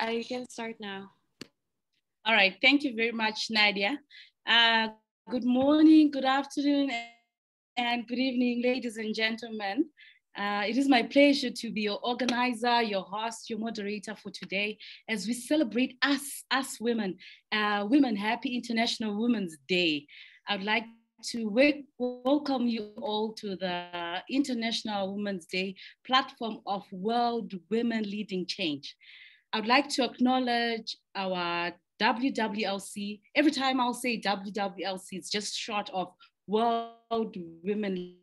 I can start now. All right, thank you very much, Nadia. Good morning, good afternoon, and good evening, ladies and gentlemen. It is my pleasure to be your organizer, your host, your moderator for today as we celebrate us women, Women Happy International Women's Day. I'd like to welcome you all to the International Women's Day platform of World Women Leading Change. I'd like to acknowledge our WWLC. Every time I'll say WWLC, it's just short of World Women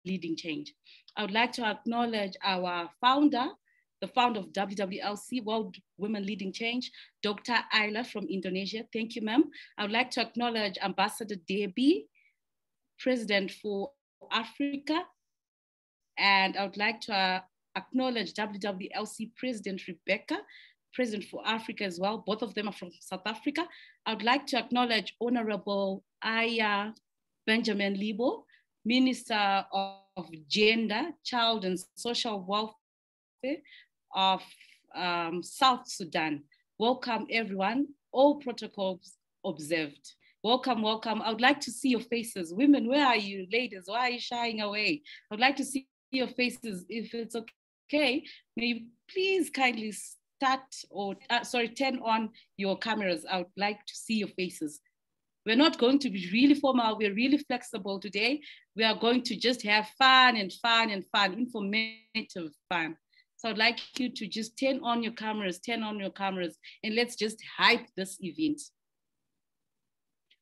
Leading Change. I would like to acknowledge our founder, the founder of WWLC, World Women Leading Change, Dr. Ayla from Indonesia. Thank you, ma'am. I would like to acknowledge Ambassador Dube, President for Africa. And I would like to acknowledge WWLC President Rebecca, President for Africa as well. Both of them are from South Africa. I would like to acknowledge Honorable Ayla Benjamin Libo, Minister of Gender, Child and Social Welfare of South Sudan. Welcome everyone, all protocols observed. Welcome, welcome. I would like to see your faces. Women, where are you? Ladies, why are you shying away? I would like to see your faces. If it's okay, may you please kindly start or turn on your cameras. I would like to see your faces. We're not going to be really formal. We're really flexible today. We are going to just have fun, informative fun. So I'd like you to just turn on your cameras, and let's just hype this event.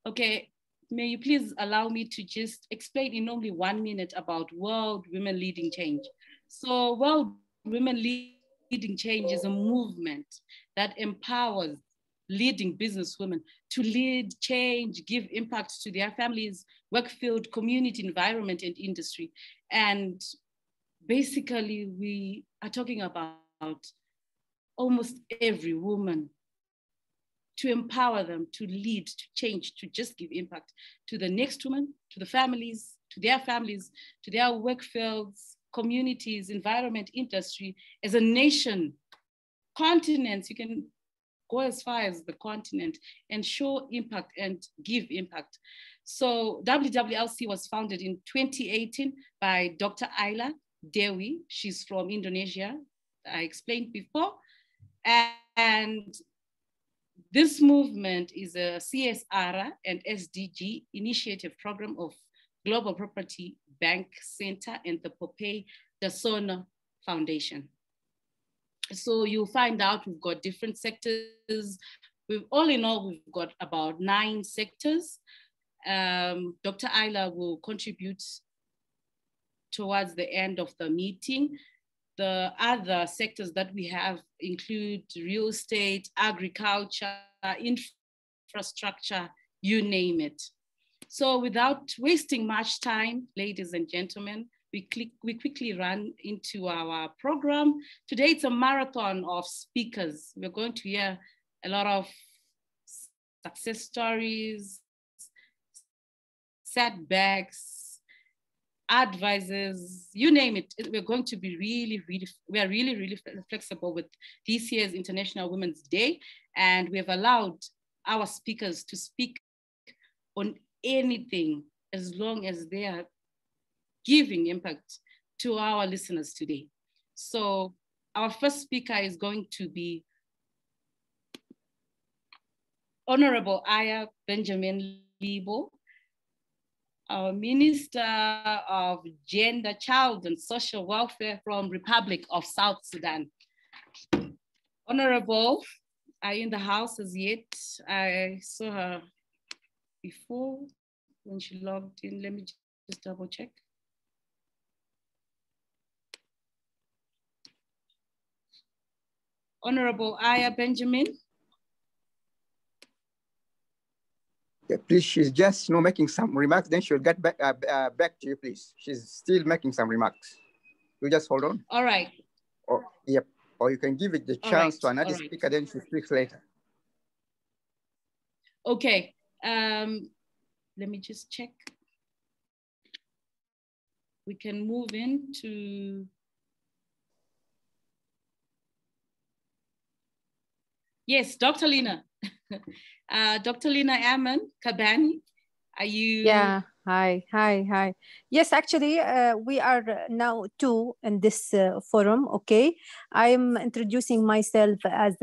Okay, may you please allow me to just explain in only 1 minute about World Women Leading Change. So World Women Leading Change is a movement that empowers leading businesswomen to lead change, give impact to their families, work field, community, environment, and industry. And basically, we are talking about almost every woman, to empower them, to lead, to change, to just give impact to the next woman, to the families, to their work fields, communities, environment, industry, as a nation, continents. You can go as far as the continent and show impact and give impact. So WWLC was founded in 2018 by Dr. Ayla Dewi. She's from Indonesia, I explained before. And this movement is a CSR and SDG initiative program of Global Property Bank Center and the Popeye da Sona Foundation. So you'll find out we've got different sectors. All in all, we've got about 9 sectors. Dr. Ayla will contribute towards the end of the meeting. The other sectors that we have include real estate, agriculture, infrastructure, you name it. So without wasting much time, ladies and gentlemen, we quickly run into our program. Today it's a marathon of speakers. We're going to hear a lot of success stories, setbacks, advisors, you name it. We're going to be really flexible with this year's International Women's Day. And we have allowed our speakers to speak on anything as long as they are giving impact to our listeners today. So our first speaker is going to be Honorable Ayla Benjamin Libo, our Minister of Gender, Child and Social Welfare from Republic of South Sudan. Honorable, are you in the house as yet? I saw her before when she logged in. Let me just double check. Honorable Ayla Benjamin. Yeah, please, she's just making some remarks, then she'll get back to you, please. She's still making some remarks. You just hold on. All right. Or, yep. Or you can give it the chance to another speaker, then she speaks later. Okay. Let me just check. We can move into Yes, Dr. Lina. Dr. Lina Aman Kabani, are you? Yeah, hi. Yes, actually, we are now two in this forum, okay? I'm introducing myself as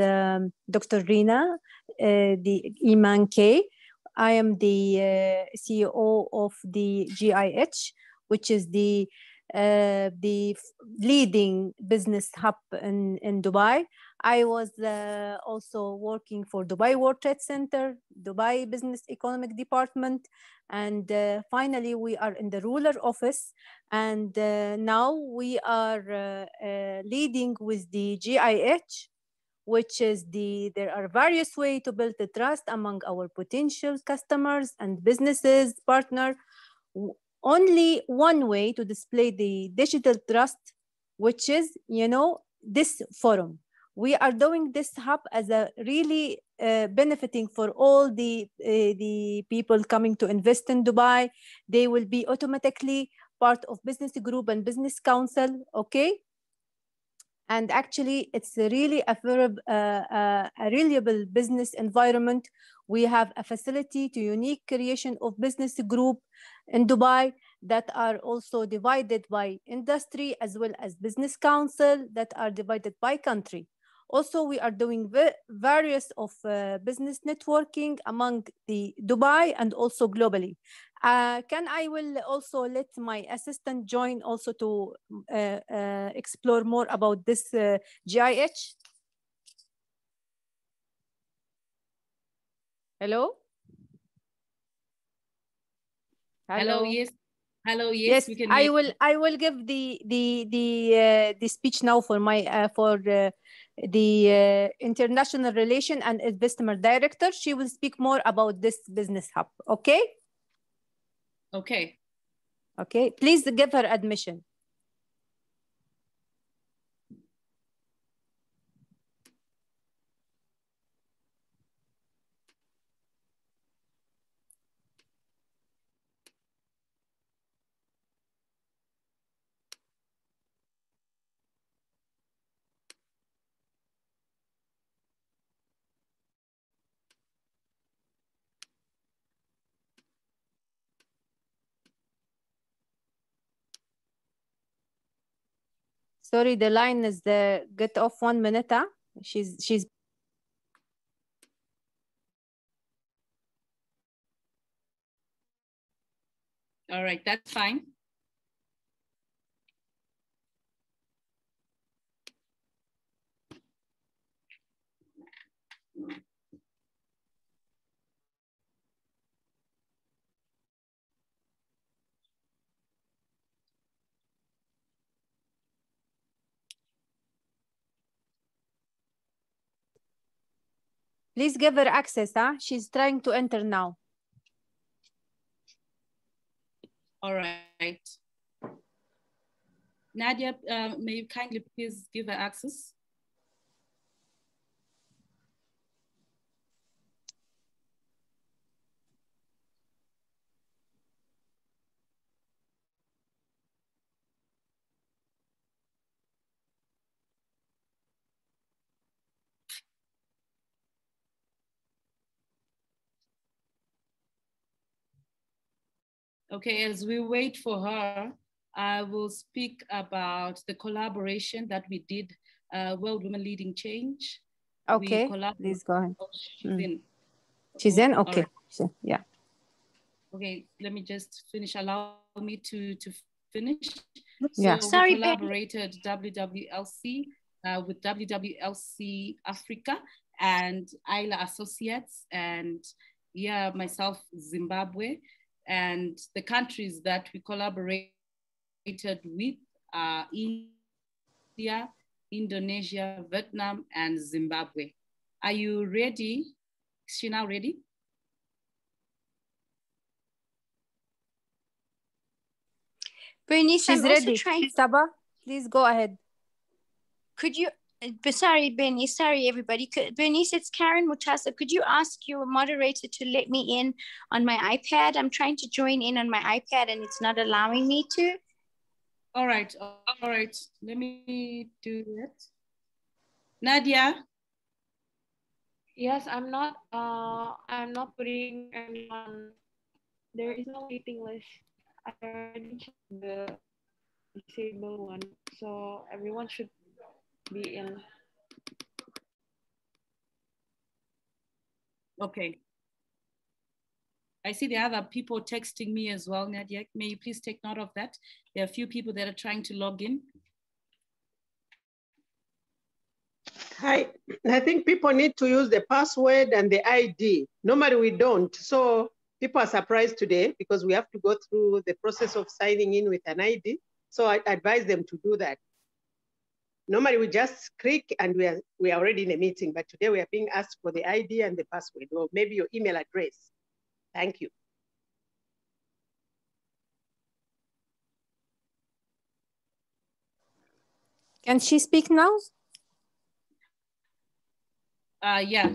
Dr. Rina, the Iman K. I am the CEO of the GIH, which is the leading business hub in Dubai. I was also working for Dubai World Trade Center, Dubai Business Economic Department, and finally we are in the ruler office, and now we are leading with the GIH, which is there are various ways to build the trust among our potential customers and businesses partner. Only one way to display the digital trust, which is, this forum. We are doing this hub as a really benefiting for all the people coming to invest in Dubai. They will be automatically part of business group and business council, okay? And actually, it's really a reliable business environment. We have a facility to unique creation of business group in Dubai that are also divided by industry as well as business council that are divided by country. Also, we are doing various of business networking among the Dubai and also globally. I will also let my assistant join also to explore more about this GIH. Hello? Hello, yes. Hello, yes. Yes, I will give the speech now for my the international relation and investment director. She will speak more about this business hub. Okay. Okay. Okay. Please give her admission. Sorry, the line is get off 1 minute. Huh? She's. All right, that's fine. Please give her access. Huh? She's trying to enter now. All right. Nadia, may you kindly please give her access? Okay, as we wait for her, I will speak about the collaboration that we did, World Women Leading Change. Okay, please go ahead. Oh, she's in. She's in? Okay, right. Yeah. Okay, let me just finish. Allow me to finish. Yeah. So we collaborated WWLC with WWLC Africa and Ayla Associates, and myself, Zimbabwe. And the countries that we collaborated with are India, Indonesia, Vietnam, and Zimbabwe. Are you ready? Is she now ready? Bernice, she's ready. Saba, please go ahead. Could you, sorry, Bernice, sorry, everybody. Bernice, it's Karen Mutasa. Could you ask your moderator to let me in on my iPad? I'm trying to join in on my iPad and it's not allowing me to. All right. Let me do it. Nadia? Yes, I'm not putting anyone. There is no waiting list. I already checked the disabled one, so everyone should be in. Okay. I see the other people texting me as well, Nadia. May you please take note of that? There are a few people that are trying to log in. I think people need to use the password and the ID. Normally we don't. So people are surprised today because we have to go through the process of signing in with an ID. So I advise them to do that. Normally we just click and we are already in a meeting, but today we are being asked for the ID and the password, or maybe your email address. Thank you. Can she speak now? Yeah.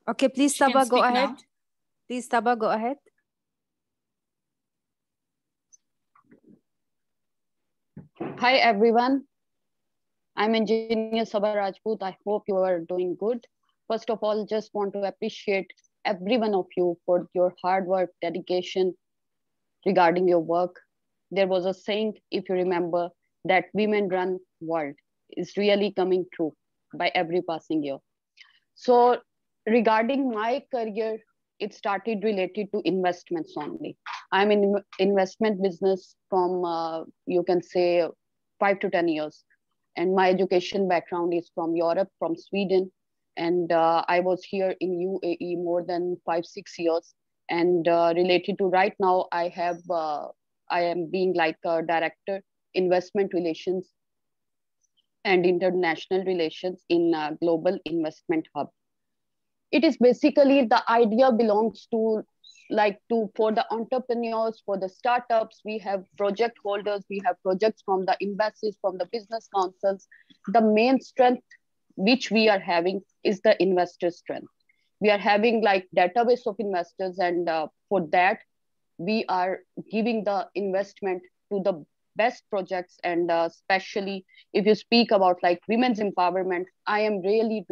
Okay, please, Saba, go ahead. Now. Please, Saba, go ahead. Hi, everyone. I'm Engineer Saba Rajput. I hope you are doing good. First of all, just want to appreciate every one of you for your hard work, dedication regarding your work. There was a saying, if you remember, that women run world is really coming true by every passing year. So regarding my career, it started related to investments only. I'm in investment business from, you can say, 5 to 10 years. And my education background is from Europe, from Sweden. And I was here in UAE more than 5-6 years. And related to right now, I am being like a director, investment relations and international relations in Global Investment Hub. It is basically the idea belongs to for the entrepreneurs, for the startups. We have project holders, we have projects from the embassies, from the business councils. The main strength which we are having is the investor strength. We are having like database of investors, and for that, we are giving the investment to the best projects. And especially if you speak about like women's empowerment, I am really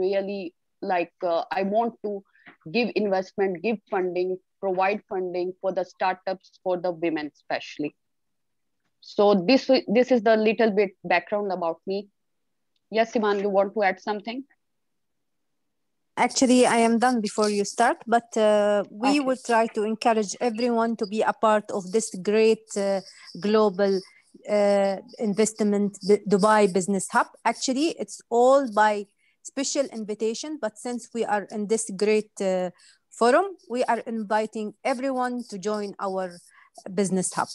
I want to give investment, give funding, provide funding for the startups, for the women especially. So this is the little bit background about me. Yes, Iman, you want to add something? Actually, I am done before you start, but we will try to encourage everyone to be a part of this great global investment Dubai Business Hub. Actually, it's all by special invitation, but since we are in this great forum, we are inviting everyone to join our business hub.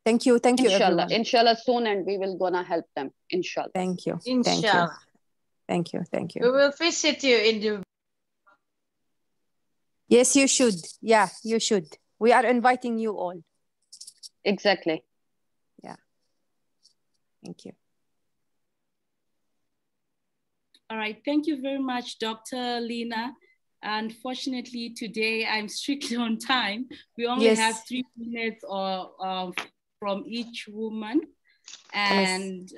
Thank you. Thank you, Inshallah. everyone. Inshallah soon, and we will gonna help them. Inshallah. Thank you. Inshallah. Thank you. Thank you. We will visit you in the... Yes, you should. Yeah, you should. We are inviting you all. Exactly. Yeah. Thank you. All right, thank you very much, Dr. Lina. Unfortunately, today I'm strictly on time. We only have 3 minutes from each woman and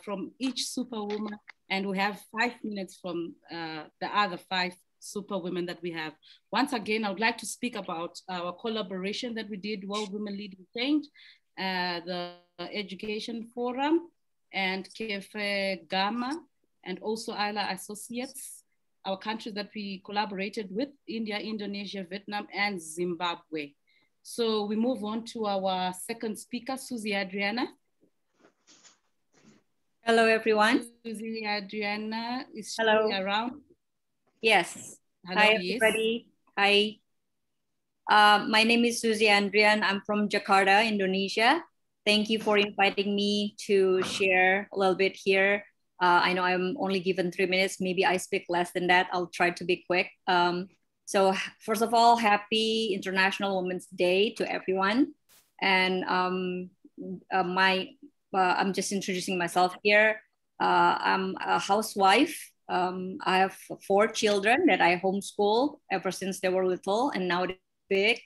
from each superwoman, and we have 5 minutes from the other 5 superwomen that we have. Once again, I would like to speak about our collaboration that we did, World Women Leading Change, the Education Forum, and Kefe Gama, and also Ayla Associates, our countries that we collaborated with: India, Indonesia, Vietnam, and Zimbabwe. So we move on to our second speaker, Susie Adriana. Hello, everyone. Susie Adriana, is she around? Yes. Hello, hi, everybody. Hi. My name is Susie Andrian. I'm from Jakarta, Indonesia. Thank you for inviting me to share a little bit here. I know I'm only given 3 minutes. Maybe I speak less than that. I'll try to be quick. So first of all, happy International Women's Day to everyone. And I'm just introducing myself here. I'm a housewife. I have 4 children that I homeschool ever since they were little, and now they're big.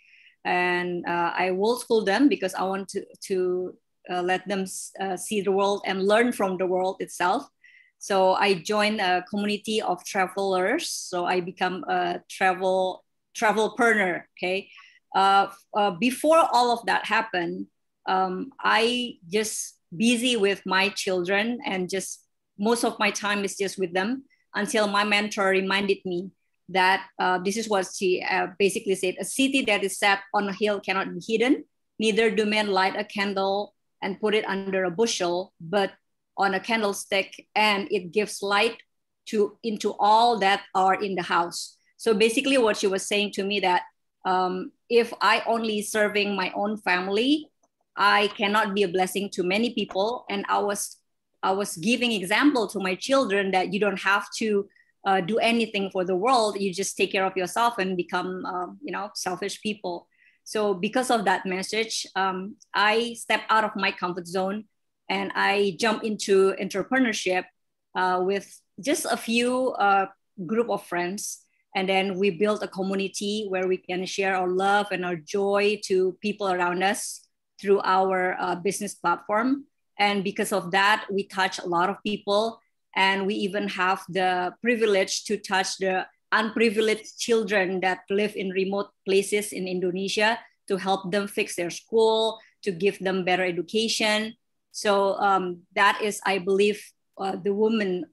And I will school them because I want to let them see the world and learn from the world itself. So I joined a community of travelers. So I become a travelpreneur. Okay. Before all of that happened, I just busy with my children, and just most of my time is just with them, until my mentor reminded me that this is what she basically said: a city that is set on a hill cannot be hidden, neither do men light a candle and put it under a bushel, but on a candlestick, and it gives light into all that are in the house. So basically what she was saying to me that if I only serving my own family, I cannot be a blessing to many people. And I was giving example to my children that you don't have to do anything for the world. You just take care of yourself and become, selfish people. So because of that message, I stepped out of my comfort zone and I jumped into entrepreneurship with just a few group of friends. And then we built a community where we can share our love and our joy to people around us through our business platform. And because of that, we touch a lot of people. And we even have the privilege to touch the unprivileged children that live in remote places in Indonesia, to help them fix their school, to give them better education. So that is, I believe, the woman,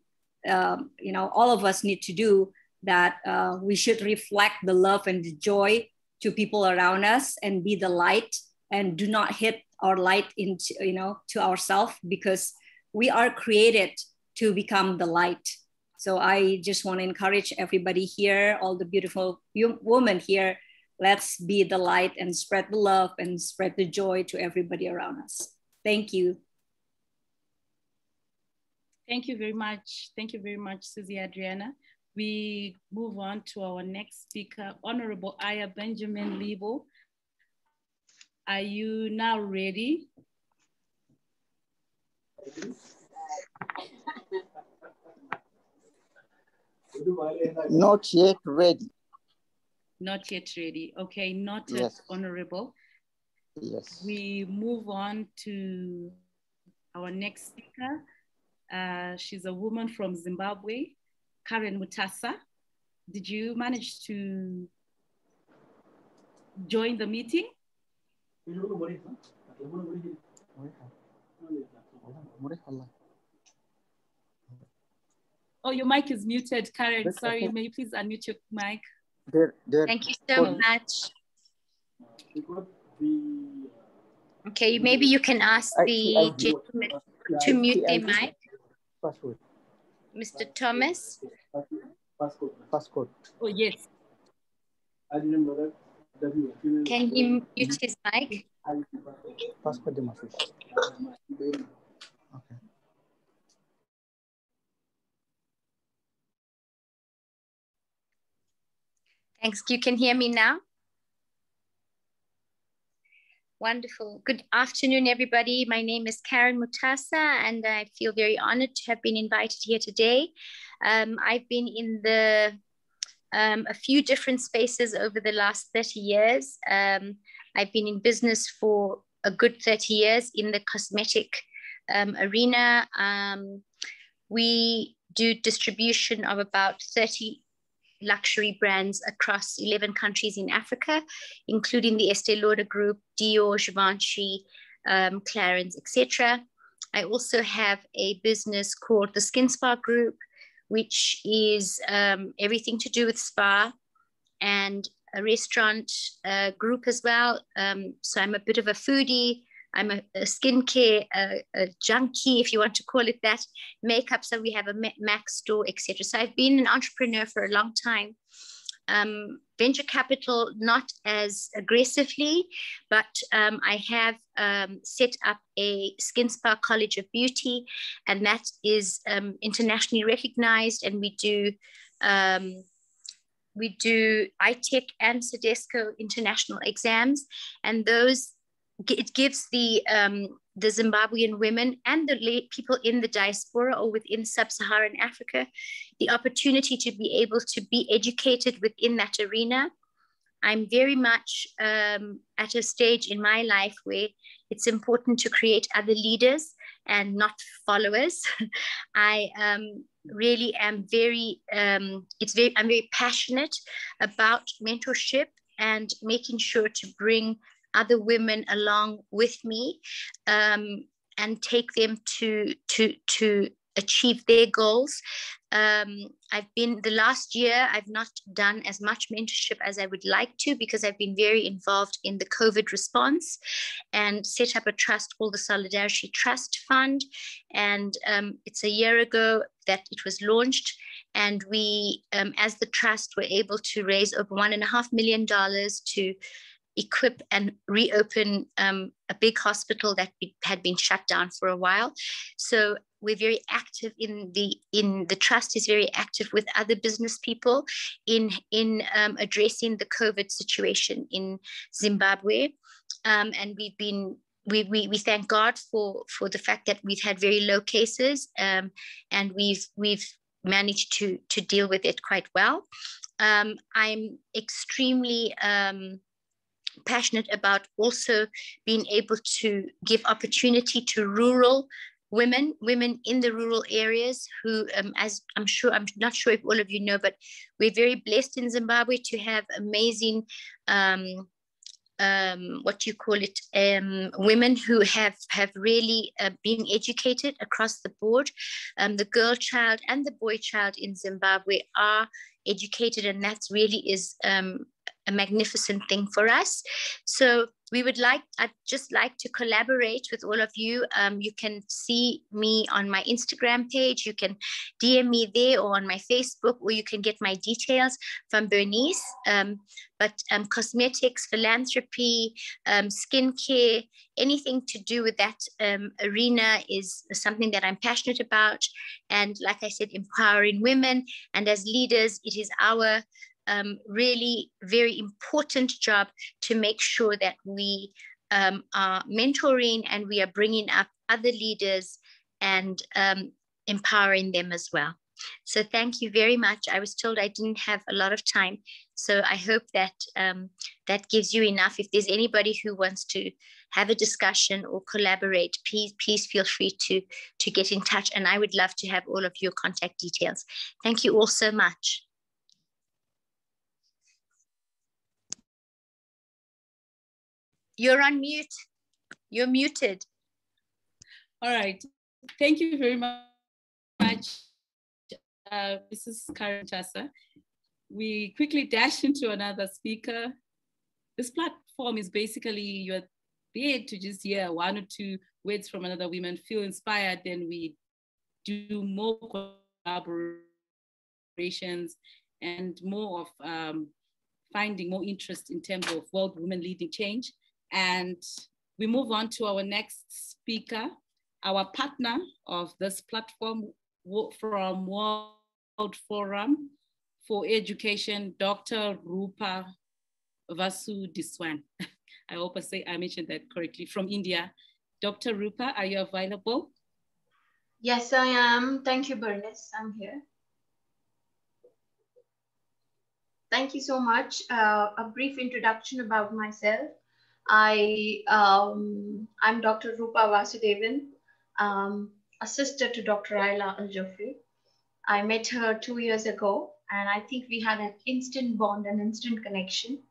all of us need to do, that we should reflect the love and the joy to people around us and be the light, and do not hit our light into, to ourselves, because we are created to become the light. So I just want to encourage everybody here, all the beautiful women here, let's be the light and spread the love and spread the joy to everybody around us. Thank you. Thank you very much. Thank you very much, Susie Adriana. We move on to our next speaker, Honorable Aya Benjamin Libo. Are you now ready? Not yet ready. Not yet ready. Okay, noted, Yes. Honorable. Yes. We move on to our next speaker. She's a woman from Zimbabwe, Karen Mutasa. Did you manage to join the meeting? Oh, your mic is muted, Karen. Sorry, may you please unmute your mic? Thank you so much. Okay, maybe you can ask the gentleman to mute their mic. Mr. Thomas? Passcode. Oh, yes. Can he mute his mic? Passcode. Okay. Thanks. You can hear me now? Wonderful. Good afternoon, everybody. My name is Karen Mutasa, and I feel very honored to have been invited here today. I've been in a few different spaces over the last 30 years. I've been in business for a good 30 years in the cosmetic arena. We do distribution of about 30 luxury brands across 11 countries in Africa, including the Estee Lauder Group, Dior, Givenchy, Clarins, etc. I also have a business called the Skin Spa Group, which is everything to do with spa, and a restaurant group as well. So I'm a bit of a foodie. I'm a skincare a junkie, if you want to call it that, makeup. So we have a MAC store, etc. So I've been an entrepreneur for a long time. Venture capital, not as aggressively, but I have set up a Skin Spa College of Beauty, and that is internationally recognized. And we do ITEC and Sodesco international exams, and those it gives the Zimbabwean women and the people in the diaspora or within sub-Saharan Africa the opportunity to be able to be educated within that arena. I'm very much at a stage in my life where it's important to create other leaders and not followers. I really am I'm very passionate about mentorship and making sure to bring other women along with me and take them to achieve their goals. The last year, I've not done as much mentorship as I would like to, because I've been very involved in the COVID response and set up a trust called the Solidarity Trust Fund. And it's a year ago that it was launched. And we, as the trust, were able to raise over $1.5 million to equip and reopen a big hospital that had been shut down for a while. So we're very active the trust is very active with other business people in addressing the COVID situation in Zimbabwe. And we thank God for the fact that we've had very low cases, and we've managed to deal with it quite well. I'm extremely passionate about also being able to give opportunity to rural women in the rural areas who, as I'm not sure if all of you know, but we're very blessed in Zimbabwe to have amazing, women who have really been educated across the board. The girl child and the boy child in Zimbabwe are educated, and that really is a magnificent thing for us. So I'd just like to collaborate with all of you. You can see me on my Instagram page. You can DM me there, or on my Facebook, or you can get my details from Bernice. But cosmetics, philanthropy, skincare, anything to do with that arena is something that I'm passionate about. And like I said, empowering women. And as leaders, it is our really very important job to make sure that we are mentoring and we are bringing up other leaders and empowering them as well. So thank you very much. I was told I didn't have a lot of time, so I hope that that gives you enough. If there's anybody who wants to have a discussion or collaborate, please feel free to get in touch, and I would love to have all of your contact details. Thank you all so much. You're on mute. You're muted. All right. Thank you very much, Mrs. Mutasa. We quickly dash into another speaker. This platform is basically you're there to just hear one or two words from another woman, feel inspired, then we do more collaborations and more of finding more interest in terms of world women leading change. And we move on to our next speaker, our partner of this platform from World Forum for Education, Dr. Rupa Vasudiswan. I hope I mentioned that correctly, from India. Dr. Rupa, are you available? Yes, I am. Thank you, Bernice. I'm here. Thank you so much. A brief introduction about myself. I'm Dr. Rupa Vasuddevan, a sister to Dr. Ayla Aldjufrie. I met her 2 years ago, and I think we had an instant bond, an instant connection.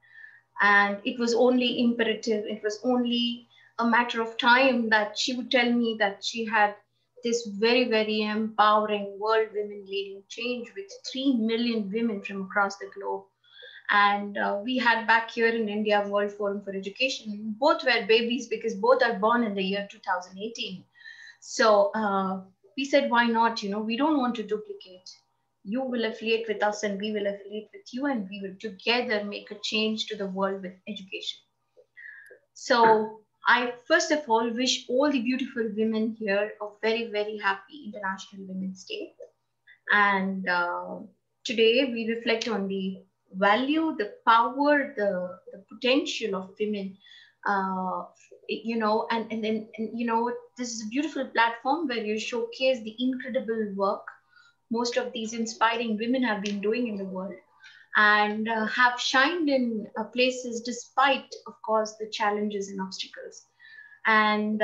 And it was only imperative, it was only a matter of time that she would tell me that she had this very, very empowering World Women Leading Change with 3 million women from across the globe. And we had back here in India, World Forum for Education. Both were babies because both are born in the year 2018. So we said, why not? You know, we don't want to duplicate. You will affiliate with us and we will affiliate with you, and we will together make a change to the world with education. So I first of all wish all the beautiful women here a very, very happy International Women's Day. And today we reflect on the value, the power, the potential of women, you know, and you know, this is a beautiful platform where you showcase the incredible work most of these inspiring women have been doing in the world, and have shined in places despite, of course, the challenges and obstacles. And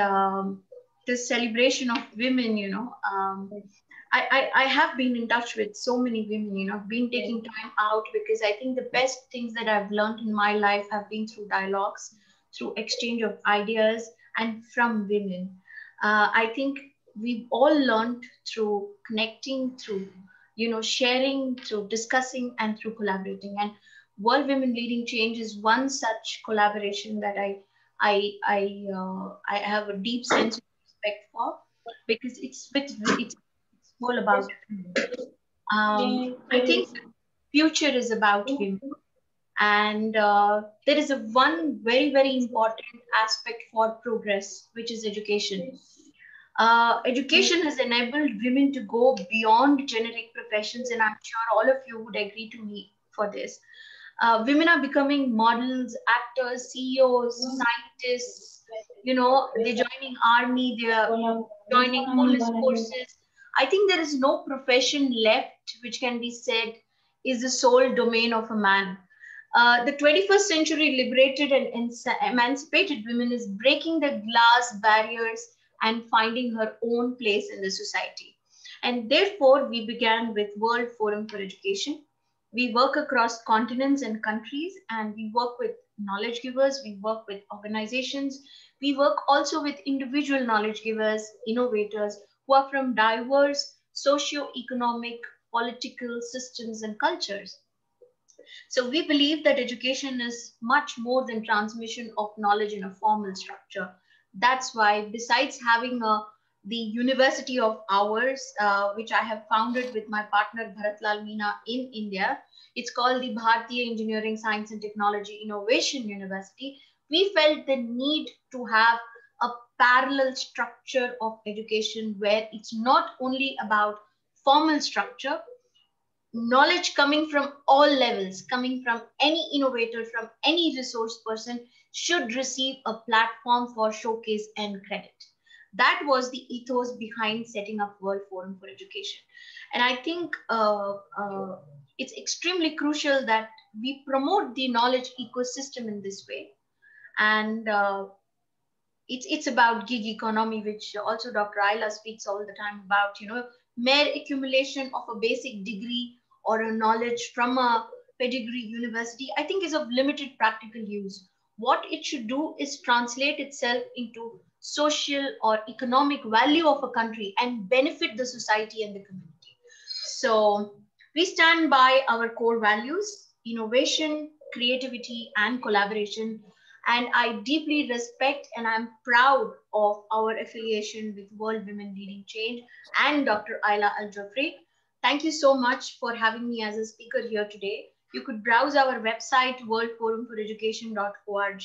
the celebration of women, you know, I have been in touch with so many women, you know, been taking time out, because I think the best things that I've learned in my life have been through dialogues, through exchange of ideas, and from women. I think we've all learned through connecting, through, you know, sharing, through discussing, and through collaborating. And World Women Leading Change is one such collaboration that I have a deep sense of respect for, because it's all about women. I think future is about women, and there is a one very important aspect for progress, which is education. Education has enabled women to go beyond generic professions, and I'm sure all of you would agree to me for this. Women are becoming models, actors, CEOs, scientists. You know, they're joining army, they're joining police forces. I think there is no profession left which can be said is the sole domain of a man. The 21st century liberated and emancipated women is breaking the glass barriers and finding her own place in the society. And therefore, we began with World Forum for Education. We work across continents and countries, and we work with knowledge givers, we work with organizations, we work also with individual knowledge givers, innovators who are from diverse socio-economic, political systems and cultures. So we believe that education is much more than transmission of knowledge in a formal structure. That's why, besides having the University of Hours, which I have founded with my partner Bharatlal Meena in India, it's called the Bharatiya Engineering, Science and Technology Innovation University. We felt the need to have a parallel structure of education where it's not only about formal structure, knowledge coming from all levels, coming from any innovator, from any resource person, should receive a platform for showcase and credit. That was the ethos behind setting up World Forum for Education. And I think it's extremely crucial that we promote the knowledge ecosystem in this way. And it's about gig economy, which also Dr. Ayla speaks all the time about, you know, mere accumulation of a basic degree or a knowledge from a pedigree university, I think is of limited practical use. What it should do is translate itself into social or economic value of a country and benefit the society and the community. So we stand by our core values: innovation, creativity, and collaboration. And I deeply respect and I'm proud of our affiliation with World Women Leading Change and Dr. Ayla Aldjufrie. Thank you so much for having me as a speaker here today. You could browse our website, worldforumforeducation.org,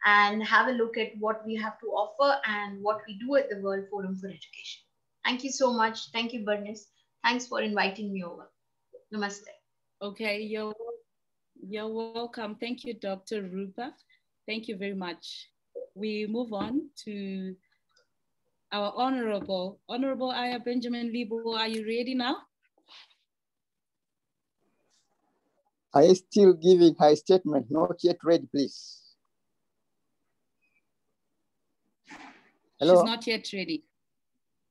and have a look at what we have to offer and what we do at the World Forum for Education. Thank you so much. Thank you, Bernice. Thanks for inviting me over. Namaste. Okay, you're welcome. Thank you, Dr. Rupa. Thank you very much. We move on to our Honorable Aya Benjamin Libo. Are you ready now? I am still giving her statement, not yet ready, please. Hello? She's not yet ready.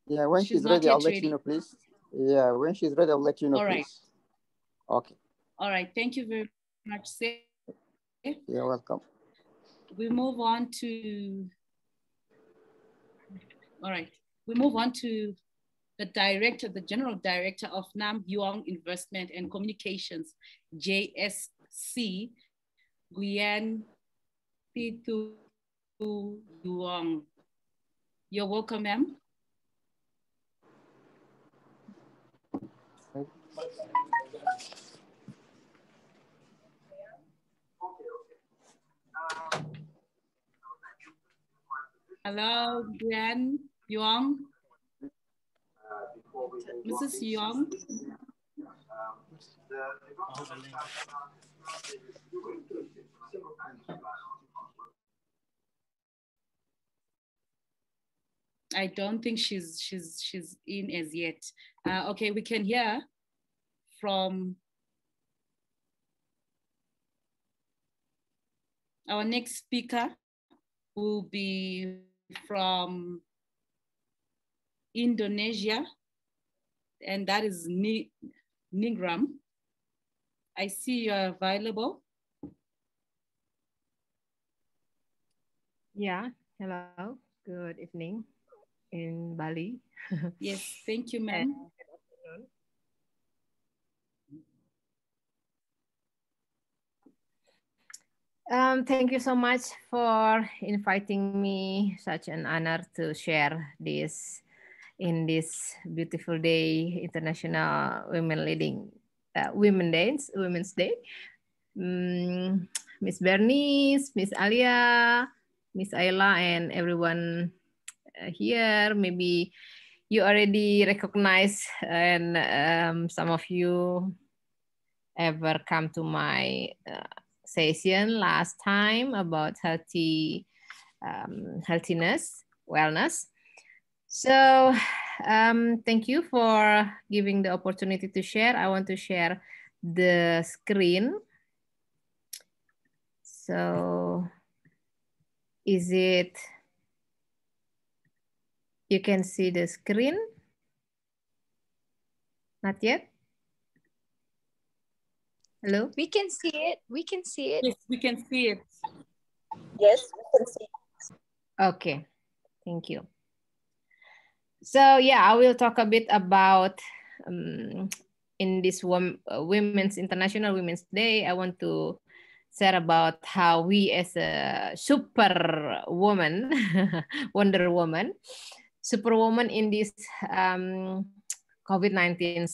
Yeah, when she's ready, I'll let you know, please. Yeah, when she's ready, I'll let you know, all right. Please. Okay. All right, thank you very much. You're welcome. We move on to, all right, we move on to the director, the general director of Nam Huong Investment and Communications, JSC, Nguyen Pitu Huong. You're welcome, ma'am. Hello, Nguyen Huong. Mrs. Huong. I don't think she's in as yet. Okay, we can hear from our next speaker, will be from Indonesia, and that is Ningram. I see you are available. Yeah, hello, good evening in Bali. Yes, thank you, ma'am. Thank you so much for inviting me. Such an honor to share this in this beautiful day, International Women's Day. Miss Bernice, Miss Alia, Miss Ayla, and everyone here. Maybe you already recognize, and some of you ever come to my session last time about healthiness, wellness. So thank you for giving the opportunity to share. I want to share the screen. So is it, you can see the screen? Not yet? Hello? We can see it. We can see it. Yes, we can see it. Yes, we can see it. Okay, thank you. So yeah, I will talk a bit about in this International Women's Day. I want to share about how we as a super woman, Wonder Woman, superwoman in this COVID-19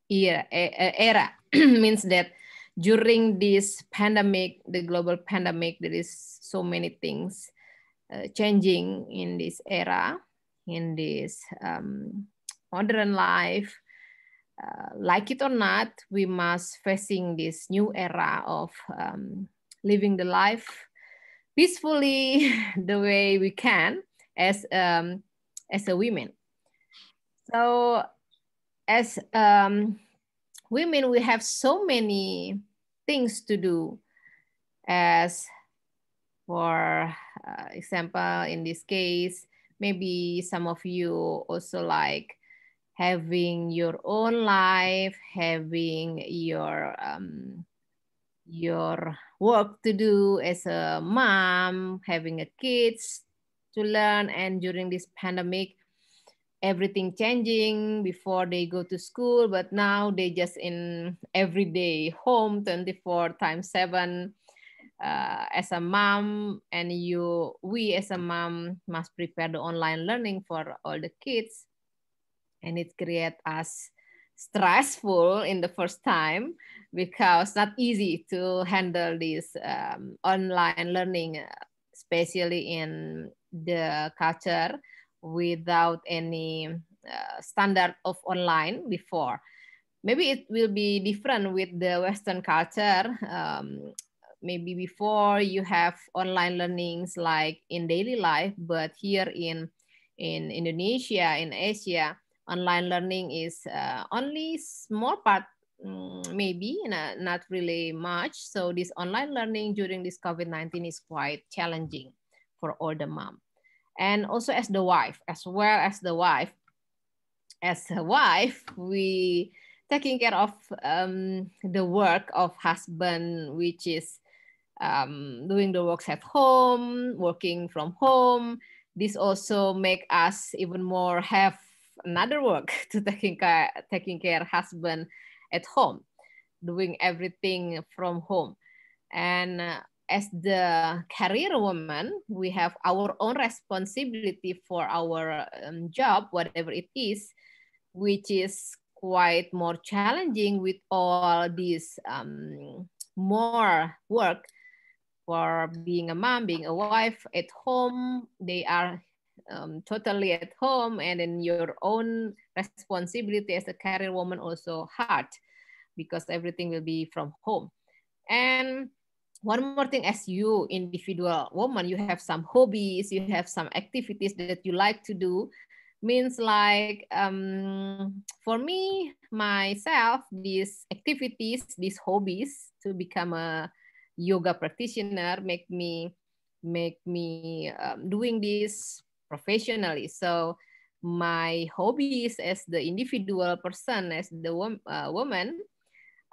era means that during this pandemic, the global pandemic, there is so many things changing in this era, in this modern life. Like it or not, we must facing this new era of living the life peacefully the way we can as a women. So as women, we have so many things to do. As for example, in this case, maybe some of you also like having your own life, having your work to do as a mom, having a kids to learn, and during this pandemic, everything changing. Before they go to school, but now they just in everyday home 24/7 as a mom, and we as a mom must prepare the online learning for all the kids, and it creates us stressful in the first time because not easy to handle this online learning, especially in the culture without any standard of online before. Maybe it will be different with the Western culture. Maybe before you have online learnings like in daily life, but here in Indonesia, in Asia, online learning is only small part, maybe not really much. So this online learning during this COVID-19 is quite challenging for all the mom. And also as the wife, as a wife, we taking care of the work of husband, which is doing the works at home, working from home. This also make us even more have another work to taking care husband at home, doing everything from home. And as the career woman, we have our own responsibility for our job, whatever it is, which is quite more challenging with all this more work for being a mom, being a wife at home. They are totally at home, and then your own responsibility as a career woman also hard because everything will be from home. And one more thing, as you individual woman, you have some hobbies, you have some activities that you like to do. Means like for me, myself, these activities, these hobbies to become a yoga practitioner make me doing this professionally. So my hobbies as the individual person, as the woman,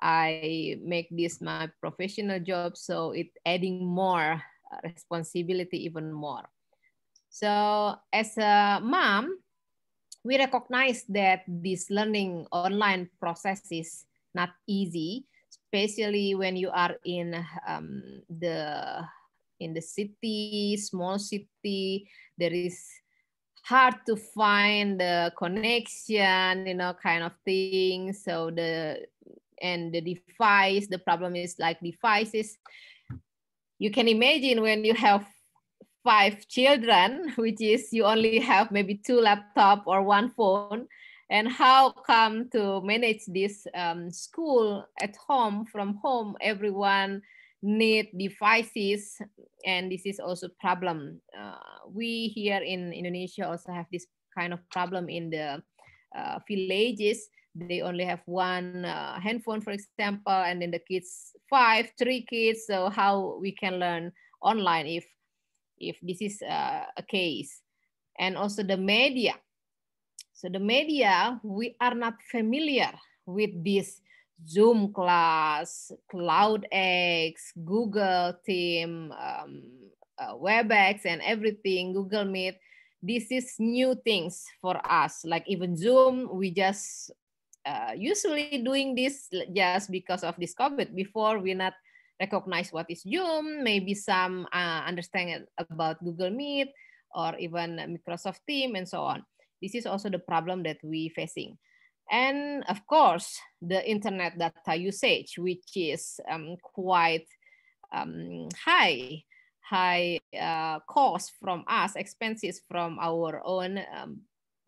I make this my professional job, so it adding more responsibility even more. So as a mom, we recognize that this learning online process is not easy, especially when you are in the city, small city. There is hard to find the connection, kind of thing. So the device, the problem is like devices. You can imagine when you have 5 children, which is you only have maybe 2 laptops or 1 phone, and how come to manage this school at home, from home, everyone need devices, and this is also problem. We here in Indonesia also have this kind of problem in the villages. They only have 1 handphone, for example, and then the kids 3 kids. So how we can learn online if this is a case? And also the media. So the media, we are not familiar with this Zoom class, CloudX, Google Team, WebEx, and everything, Google Meet. This is new things for us. Like even Zoom, we just usually doing this just because of this COVID. Before, we not recognize what is Zoom, maybe some understand about Google Meet or even Microsoft Team and so on. This is also the problem that we facing. And of course, the internet data usage, which is quite high cost from us, expenses from our own.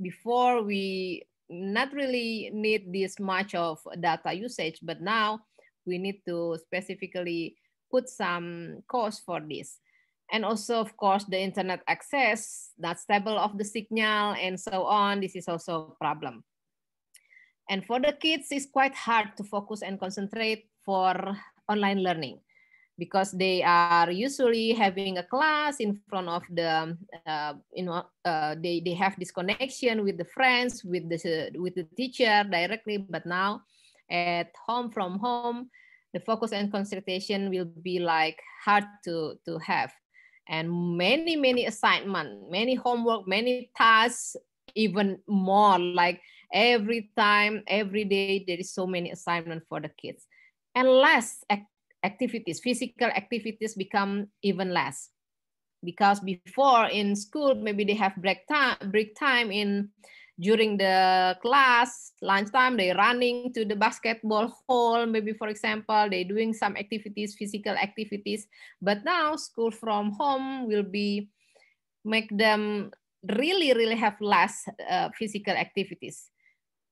Before, we not really need this much of data usage, but now we need to specifically put some cost for this. And also, of course, the internet access, not stable of the signal and so on. This is also a problem. And for the kids, it's quite hard to focus and concentrate for online learning because they are usually having a class in front of the, they have this connection with the friends, with the teacher directly. But now at home, from home, the focus and concentration will be like hard to have. And many assignments, many homework, many tasks, even more, like every time, every day, there is so many assignments for the kids. And less activities, physical activities become even less. Because before in school, maybe they have break time during the class, lunchtime, they're running to the basketball hall, maybe for example, they're doing some activities, physical activities. But now school from home will be, make them really have less physical activities.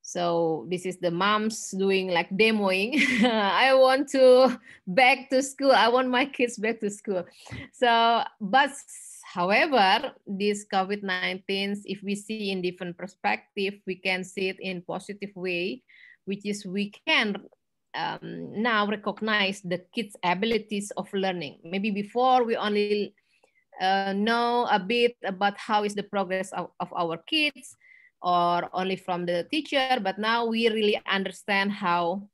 So this is the moms doing like demoing. I want to back to school. I want my kids back to school. So, but however, this COVID-19, if we see in different perspective, we can see it in positive way, which is we can now recognize the kids' abilities of learning. Maybe before we only know a bit about how is the progress of our kids, or only from the teacher, but now we really understand how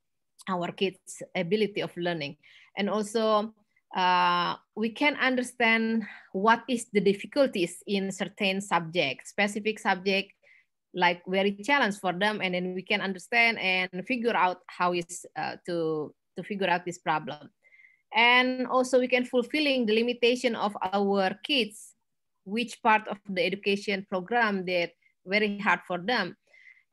our kids' ability of learning. And also we can understand what is the difficulties in certain subjects, specific subject, like very challenge for them, and then we can understand and figure out how is to figure out this problem. And also we can fulfilling the limitation of our kids, which part of the education program that very hard for them.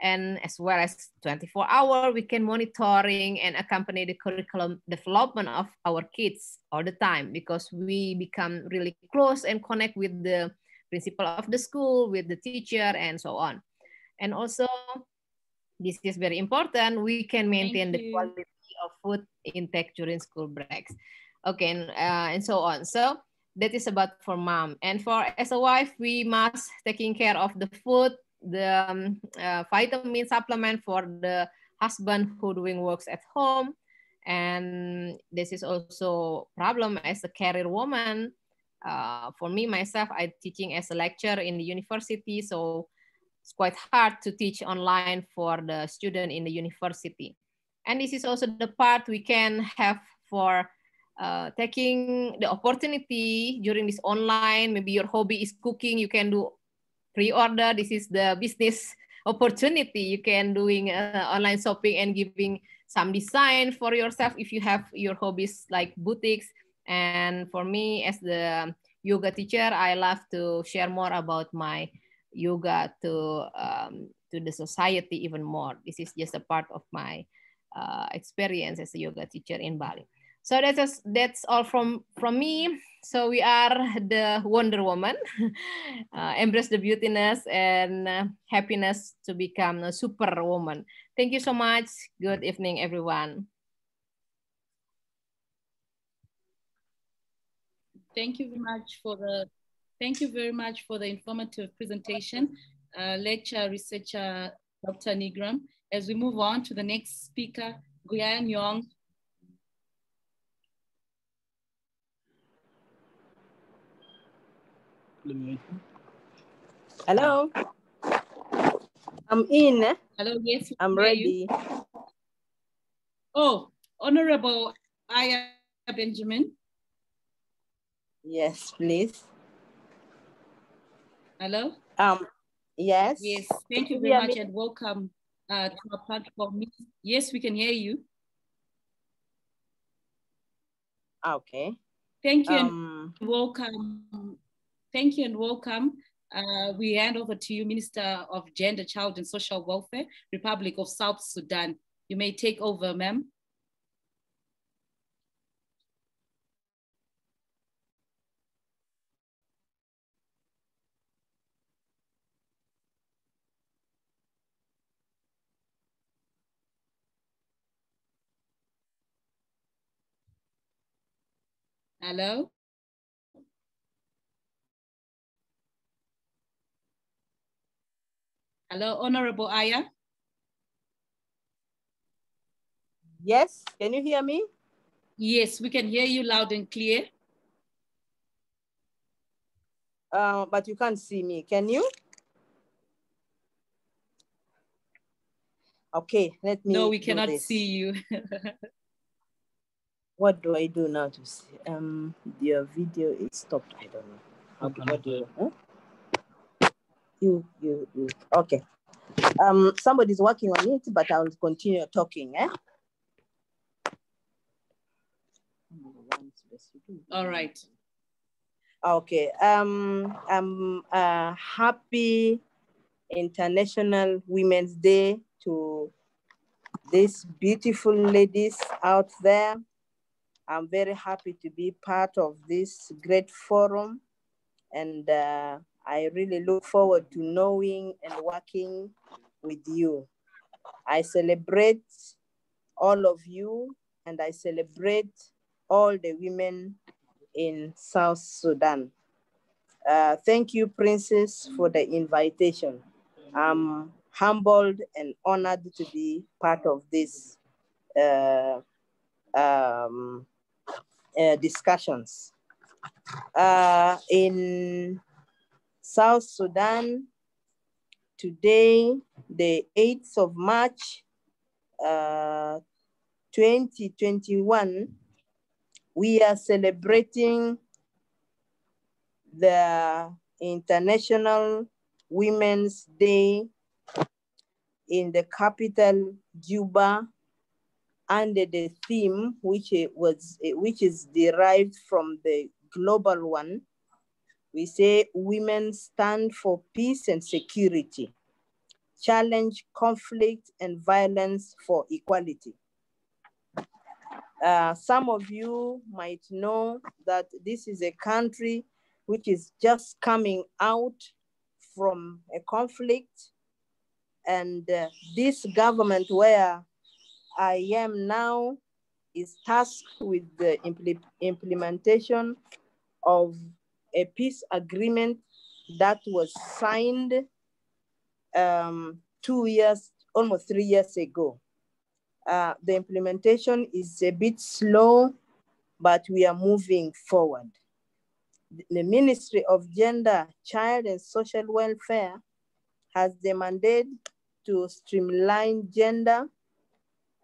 And as well as 24-hour, we can monitoring and accompany the curriculum development of our kids all the time, because we become really close and connect with the principal of the school, with the teacher, and so on. And also, this is very important, we can maintain the quality of food intake during school breaks. Okay, and so on. So that is about for mom. And for as a wife, we must taking care of the food, the vitamin supplement for the husband who doing works at home. And this is also problem as a career woman. For me, myself, I teaching as a lecturer in the university. So it's quite hard to teach online for the student in the university. And this is also the part we can have for taking the opportunity during this online. Maybe your hobby is cooking, you can do pre-order. This is the business opportunity. You can doing online shopping and giving some design for yourself if you have your hobbies like boutiques. And for me as the yoga teacher, I love to share more about my yoga to the society even more. This is just a part of my experience as a yoga teacher in Bali. So that's all from me. So we are the Wonder Woman, embrace the beautiness and happiness to become a superwoman. Thank you so much. Good evening, everyone. Thank you very much for the informative presentation, lecture researcher Dr. Nigram. As we move on to the next speaker, Guyan Yong. Hello. I'm in. Hello, yes. I'm ready. Oh, Honorable Aya Benjamin. Yes, please. Hello. Yes. Yes, thank you very much and welcome to our platform. Yes, we can hear you. Okay. Thank you and welcome. Thank you and welcome. We hand over to you, Minister of Gender, Child and Social Welfare, Republic of South Sudan. You may take over, ma'am. Hello. Hello, Honorable Aya. Yes, can you hear me? Yes, we can hear you loud and clear. But you can't see me, can you? Okay, let me. No, we cannot see you. What do I do now to see? Your video is stopped. I don't know. What do you? Huh? You. Okay. Somebody's working on it, but I'll continue talking. All right. Okay. Happy International Women's Day to these beautiful ladies out there. I'm very happy to be part of this great forum, and I really look forward to knowing and working with you. I celebrate all of you, and I celebrate all the women in South Sudan. Thank you, Princess, for the invitation. I'm humbled and honored to be part of this discussions. In South Sudan, today, the 8th of March, 2021, we are celebrating the International Women's Day in the capital, Juba, under the theme, which is derived from the global one. We say women stand for peace and security, challenge conflict and violence for equality. Some of you might know that this is a country which is just coming out from a conflict, and this government where I am now is tasked with the implementation of a peace agreement that was signed almost 3 years ago. The implementation is a bit slow, but we are moving forward. The Ministry of Gender, Child and Social Welfare has the mandate to streamline gender,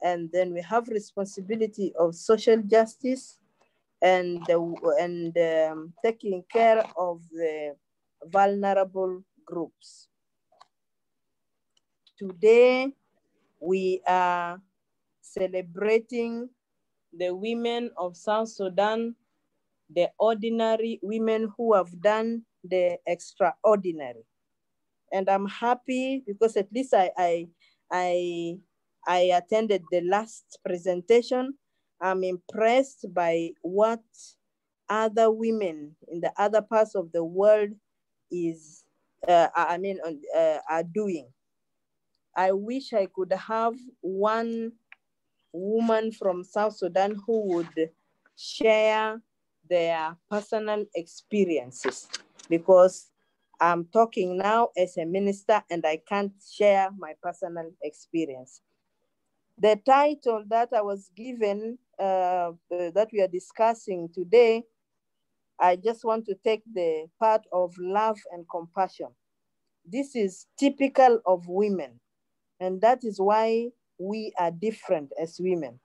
and then we have responsibility of social justice and taking care of the vulnerable groups. Today, we are celebrating the women of South Sudan, the ordinary women who have done the extraordinary. And I'm happy because at least I attended the last presentation. I'm impressed by what other women in the other parts of the world are doing. I wish I could have one woman from South Sudan who would share their personal experiences, because I'm talking now as a minister and I can't share my personal experience. The title that I was given, that we are discussing today, I just want to take the part of love and compassion. This is typical of women, and that is why we are different as women.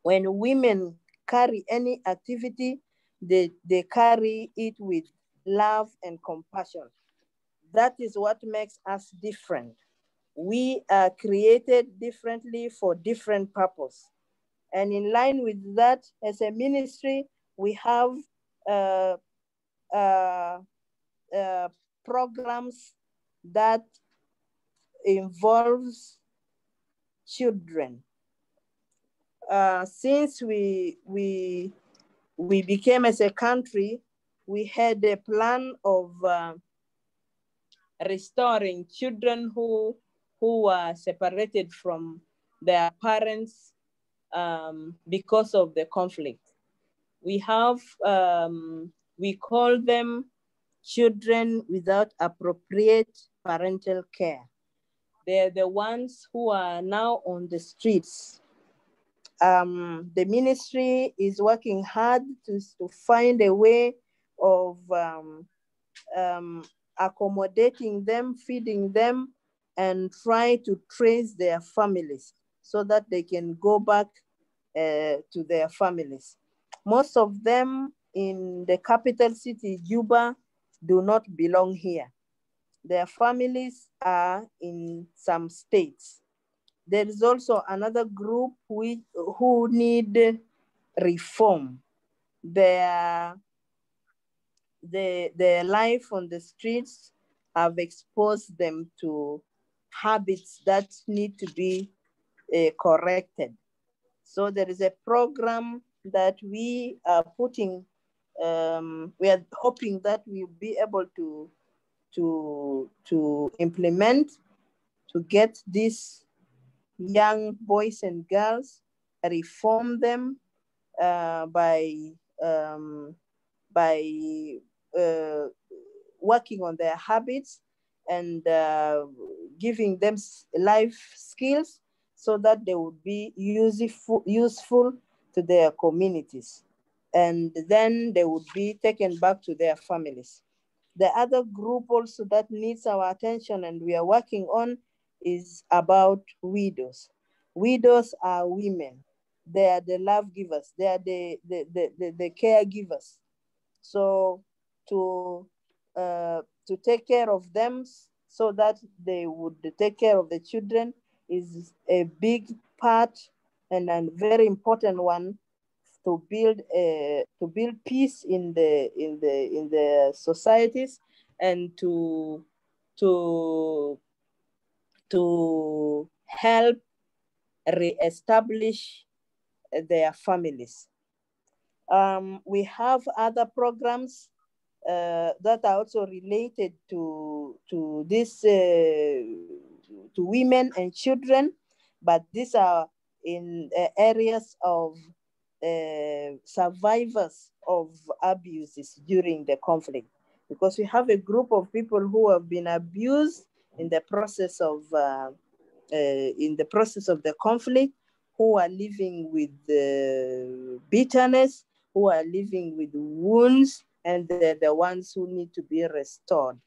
When women carry any activity, they carry it with love and compassion. That is what makes us different. We are created differently for different purposes. And in line with that, as a ministry, we have programs that involves children. Since we became as a country, we had a plan of restoring children who were separated from their parents because of the conflict. We have, we call them children without appropriate parental care. They're the ones who are now on the streets. The ministry is working hard to find a way of accommodating them, feeding them, and try to trace their families so that they can go back to their families. Most of them in the capital city, Juba, do not belong here. Their families are in some states. There is also another group who need reform. Their life on the streets have exposed them to habits that need to be corrected. So there is a program that we are putting, we are hoping that we'll be able to implement to get these young boys and girls, reform them by working on their habits and giving them life skills so that they would be useful to their communities. And then they would be taken back to their families. The other group also that needs our attention and we are working on is about widows. Widows are women. They are the love givers. They are the caregivers. So to take care of them so that they would take care of the children is a big part and a very important one to build peace in the societies and to help re-establish their families. We have other programs that are also related to this to women and children, but these are in areas of survivors of abuses during the conflict, because we have a group of people who have been abused in the process of the conflict, who are living with bitterness, who are living with wounds, and they're the ones who need to be restored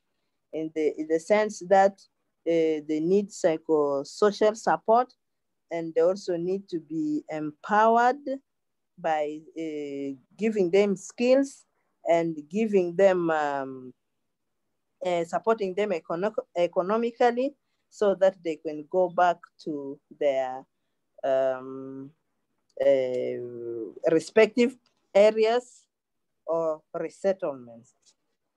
in the sense that they need psychosocial support, and they also need to be empowered by giving them skills and giving them, supporting them economically so that they can go back to their respective areas or resettlements.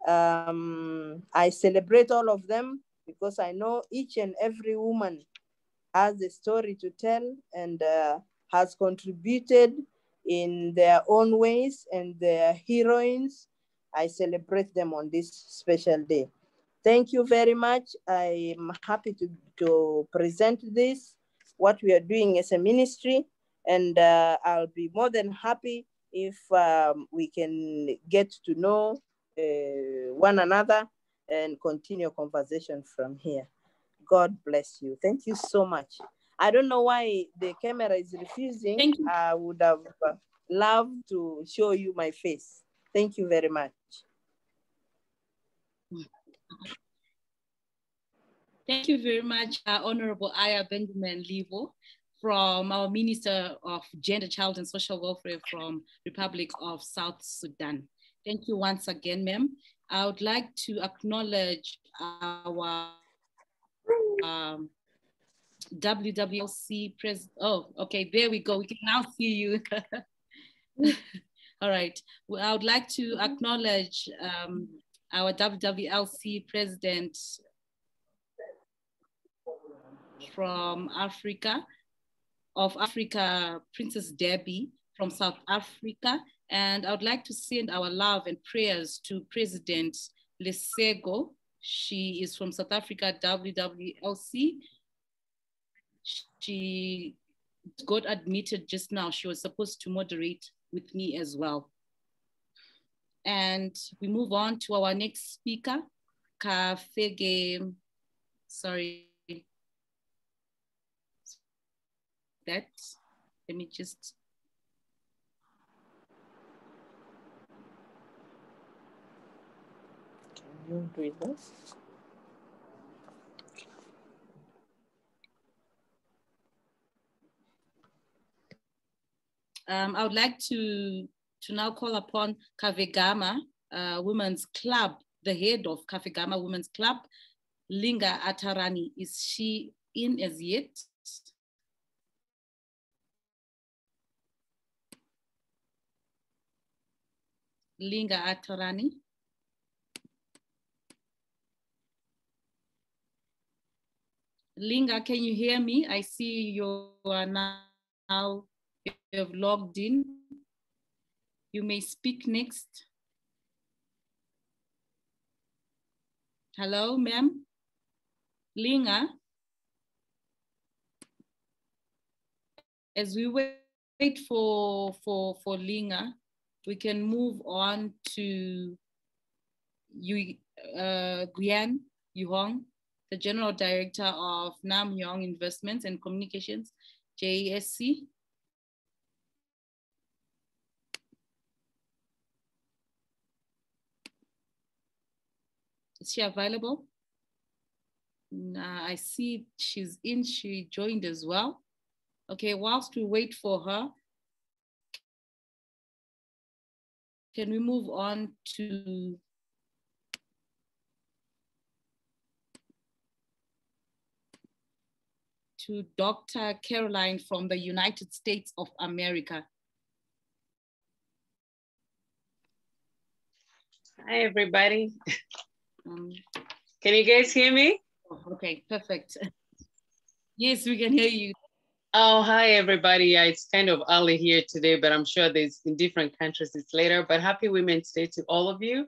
I celebrate all of them because I know each and every woman has a story to tell and has contributed in their own ways, and they're heroines. I celebrate them on this special day. Thank you very much. I'm happy to present this, what we are doing as a ministry, and I'll be more than happy if we can get to know one another and continue conversation from here. God bless you. Thank you so much. I don't know why the camera is refusing. Thank you. I would have loved to show you my face. Thank you very much. Thank you very much, Honorable Aya Benjamin Libo, from our Minister of Gender, Child and Social Welfare from Republic of South Sudan. Thank you once again, ma'am. I would like to acknowledge our WWLC president. Oh, okay, there we go. We can now see you. All right. Well, I would like to acknowledge our WWLC president from Africa, Princess Debbie from South Africa. And I would like to send our love and prayers to President Lesego. She is from South Africa, WWLC. She got admitted just now. She was supposed to moderate with me as well. And we move on to our next speaker, Kafege, sorry. Let me just. Can you read this? I would like to now call upon Kavegama Women's Club, the head of Kavegama Women's Club, Linga Atarani. Is she in as yet? Linga Atarani. Linga, can you hear me? I see you are now, you have logged in. You may speak next. Hello, ma'am. Linga. As we wait for Linga, we can move on to Huong, the General Director of Nam Huong Investments and Communications, JSC. Is she available? I see she's in, she joined as well. Okay, whilst we wait for her, can we move on to Dr. Caroline from the United States of America? Hi, everybody. Can you guys hear me? Okay, perfect. Yes, we can hear you. Oh, hi, everybody. Yeah, it's kind of early here today, but I'm sure there's in different countries it's later, but happy Women's Day to all of you.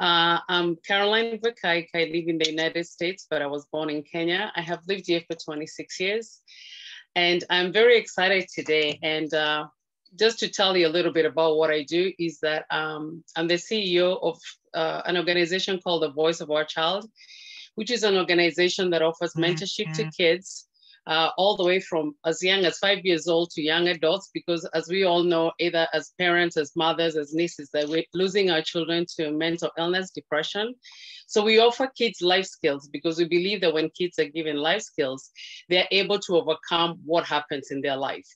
I'm Caroline Vakaik. I live in the United States, but I was born in Kenya. I have lived here for 26 years, and I'm very excited today. And just to tell you a little bit about what I do is that I'm the CEO of an organization called The Voice of Our Child, which is an organization that offers mentorship to kids all the way from as young as 5 years old to young adults, because as we all know, either as parents, as mothers, as nieces, that we're losing our children to mental illness, depression. So we offer kids life skills because we believe that when kids are given life skills, they're able to overcome what happens in their life.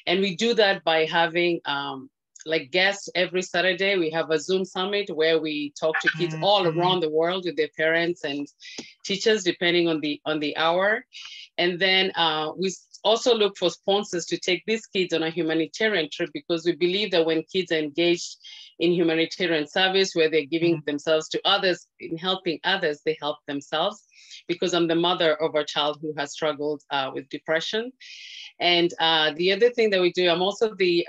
And we do that by having like guests every Saturday. We have a Zoom summit where we talk to kids all around the world with their parents and teachers, depending on the hour. And then we also look for sponsors to take these kids on a humanitarian trip, because we believe that when kids are engaged in humanitarian service, where they're giving themselves to others, in helping others, they help themselves. Because I'm the mother of a child who has struggled with depression. And the other thing that we do, I'm also the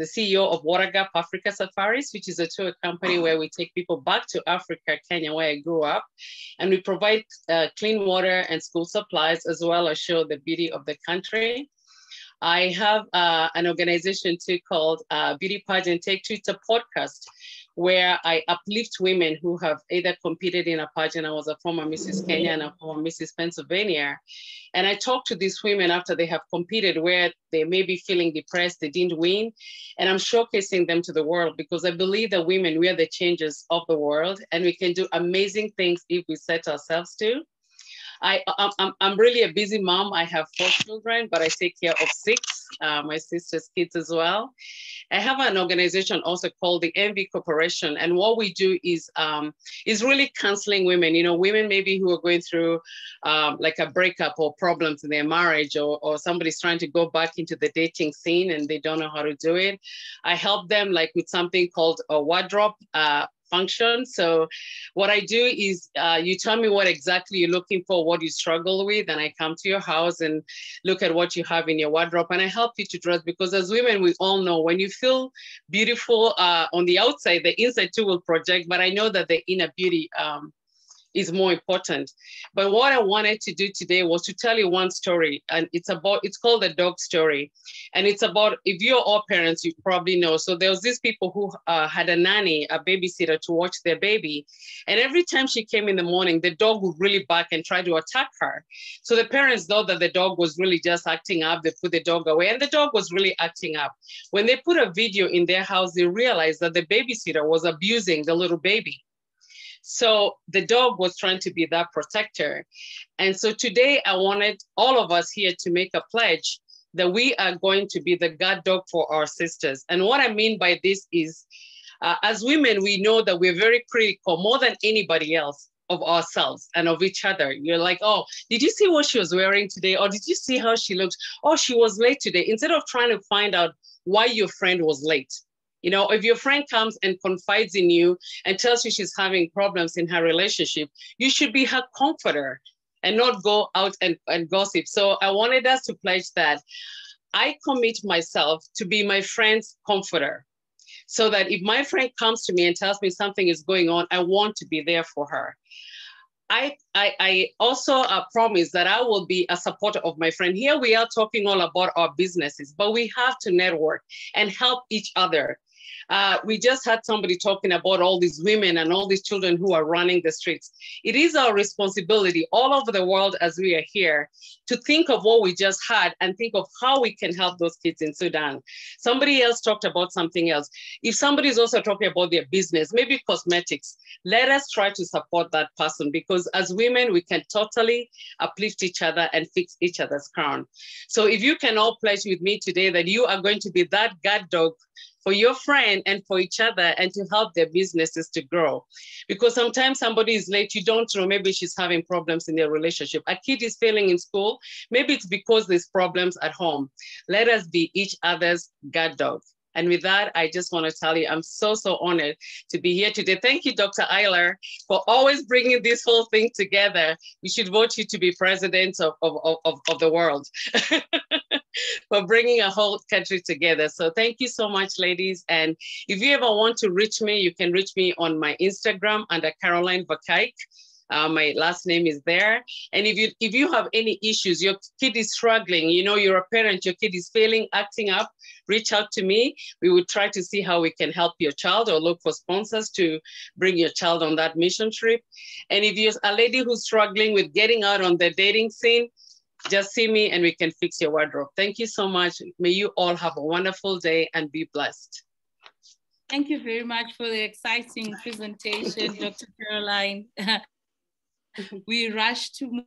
CEO of Water Gap Africa Safaris, which is a tour company where we take people back to Africa, Kenya, where I grew up. And we provide clean water and school supplies, as well as show the beauty of the country. I have an organization too called Beauty Pageant Take Two. It's a podcast where I uplift women who have either competed in a pageant. I was a former Mrs. Kenya and a former Mrs. Pennsylvania. And I talk to these women after they have competed, where they may be feeling depressed, they didn't win. And I'm showcasing them to the world, because I believe that women, we are the changers of the world, and we can do amazing things if we set ourselves to. I'm really a busy mom. I have 4 children, but I take care of 6, my sister's kids as well. I have an organization also called the MV Corporation. And what we do is really counseling women, you know, women maybe who are going through like a breakup or problems in their marriage, or somebody's trying to go back into the dating scene and they don't know how to do it. I help them like with something called a wardrobe function. So what I do is you tell me what exactly you're looking for, what you struggle with, and I come to your house and look at what you have in your wardrobe, and I help you to dress, because as women, we all know when you feel beautiful on the outside, the inside too will project, but I know that the inner beauty is more important. But what I wanted to do today was to tell you one story, and it's called the dog story. And it's about, if you're all parents, you probably know. So there was these people who had a nanny, a babysitter, to watch their baby. And every time she came in the morning, the dog would really bark and try to attack her. So the parents thought that the dog was really just acting up. They put the dog away, and the dog was really acting up. When they put a video in their house, they realized that the babysitter was abusing the little baby. So the dog was trying to be that protector. And so today I wanted all of us here to make a pledge that we are going to be the guard dog for our sisters. And what I mean by this is, as women, we know that we're very critical, more than anybody else, of ourselves and of each other. You're like, oh, did you see what she was wearing today? Or did you see how she looked? Oh, she was late today. Instead of trying to find out why your friend was late. You know, if your friend comes and confides in you and tells you she's having problems in her relationship, you should be her comforter and not go out and gossip. So I wanted us to pledge that I commit myself to be my friend's comforter, so that if my friend comes to me and tells me something is going on, I want to be there for her. I also promise that I will be a supporter of my friend. Here we are talking all about our businesses, but we have to network and help each other. We just had somebody talking about all these women and all these children who are running the streets. It is our responsibility all over the world as we are here to think of what we just had and think of how we can help those kids in Sudan. Somebody else talked about something else. If somebody is also talking about their business, maybe cosmetics, let us try to support that person, because as women, we can totally uplift each other and fix each other's crown. So if you can all pledge with me today that you are going to be that guard dog for your friend and for each other, and to help their businesses to grow. Because sometimes somebody is late, you don't know, maybe she's having problems in their relationship. A kid is failing in school, maybe it's because there's problems at home. Let us be each other's guard dog. And with that, I just want to tell you, I'm so honored to be here today. Thank you, Dr. Ayla, for always bringing this whole thing together. We should vote you to be president of the world. For bringing a whole country together. So thank you so much, ladies. And if you ever want to reach me, you can reach me on my Instagram under Caroline Vakaik. My last name is there. And if you have any issues, your kid is struggling, you know, you're a parent, your kid is failing, acting up, reach out to me. We will try to see how we can help your child, or look for sponsors to bring your child on that mission trip. And if you're a lady who's struggling with getting out on the dating scene, just see me and we can fix your wardrobe. Thank you so much. May you all have a wonderful day and be blessed. Thank you very much for the exciting presentation, Dr. Caroline. We rush to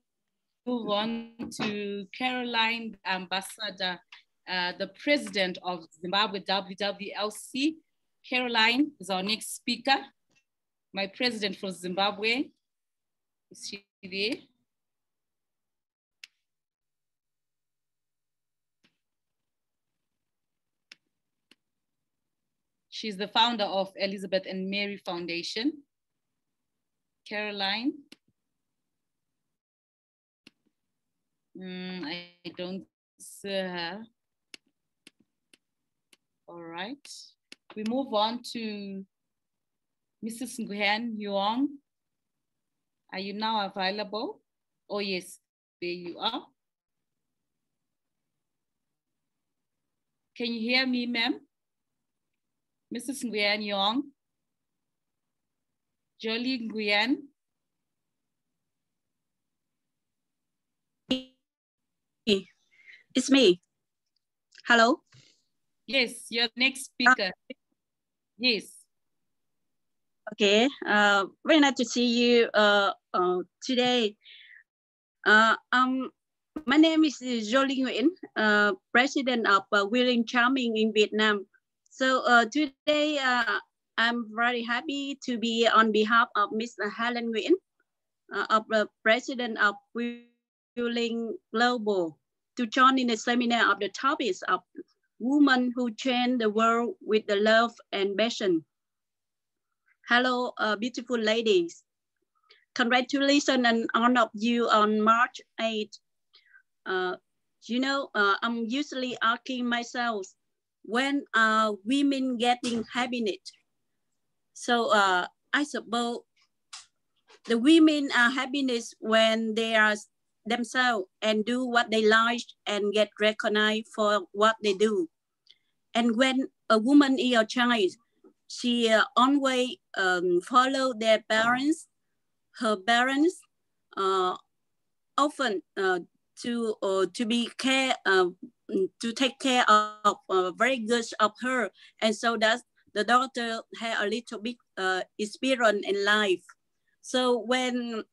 move on to Caroline, Ambassador, the President of Zimbabwe WWLC. Caroline is our next speaker. My President for Zimbabwe. Is she there? She's the founder of Elizabeth and Mary Foundation. Caroline. I don't see her. All right. We move on to Mrs. Huong. Are you now available? Oh yes, there you are. Can you hear me, ma'am? Mrs. Huong. Jolie Nguyen. It's me. Hello? Yes, you're the next speaker. Yes. Okay, very nice to see you today. My name is Jolie Nguyen, President of Willing Charming in Vietnam. So today I'm very happy to be on behalf of Ms. Helen Nguyen, of the President of Willing Global, to join in the seminar of the topics of women who change the world with the love and passion. Hello, beautiful ladies. Congratulations and all of you on March 8th. You know, I'm usually asking myself, when are women getting happiness? So I suppose the women are happiness when they are themselves and do what they like and get recognized for what they do. And when a woman is a child, she always follow their parents. Her parents often to be care to take care of very good of her, and so that the daughter had a little bit experience in life. So when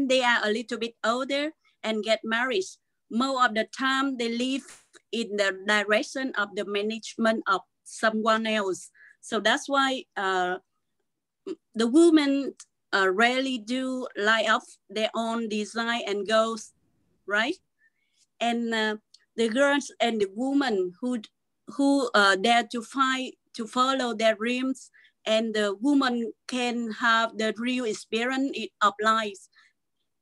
they are a little bit older and get married, most of the time they live in the direction of the management of someone else. So that's why the women rarely do light up their own design and goals, right? And the girls and the women who dare to fight to follow their dreams, and the woman can have the real experience of life,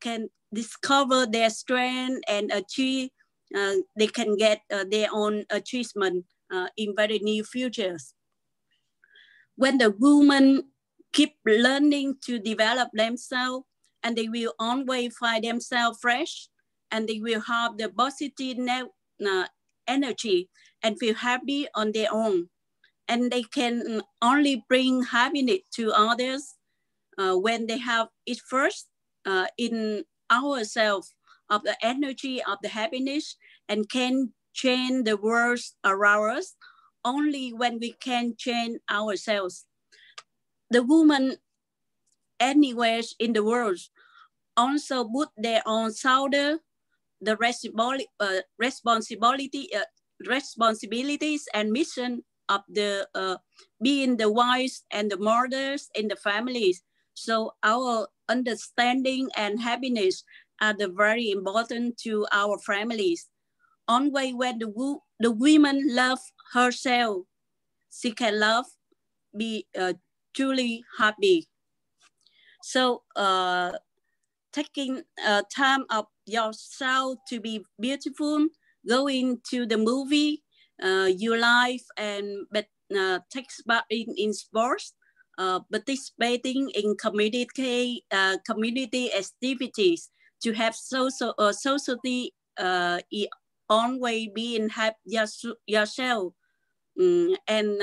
can discover their strength and achieve. They can get their own achievement in very near futures. When the women keep learning to develop themselves, and they will always find themselves fresh, and they will have the positive energy and feel happy on their own. And they can only bring happiness to others when they have it first in ourselves, of the energy of the happiness, and can change the world around us only when we can change ourselves. The women anywhere in the world also put their own shoulder the responsibilities and mission of the being the wives and the mothers in the families. So our understanding and happiness are the very important to our families. Only when the women love herself, she can love, be truly happy. So taking time of yourself to be beautiful, going to the movie, your life, and takes part in sports, participating in community activities, to have society always being happy yourself, and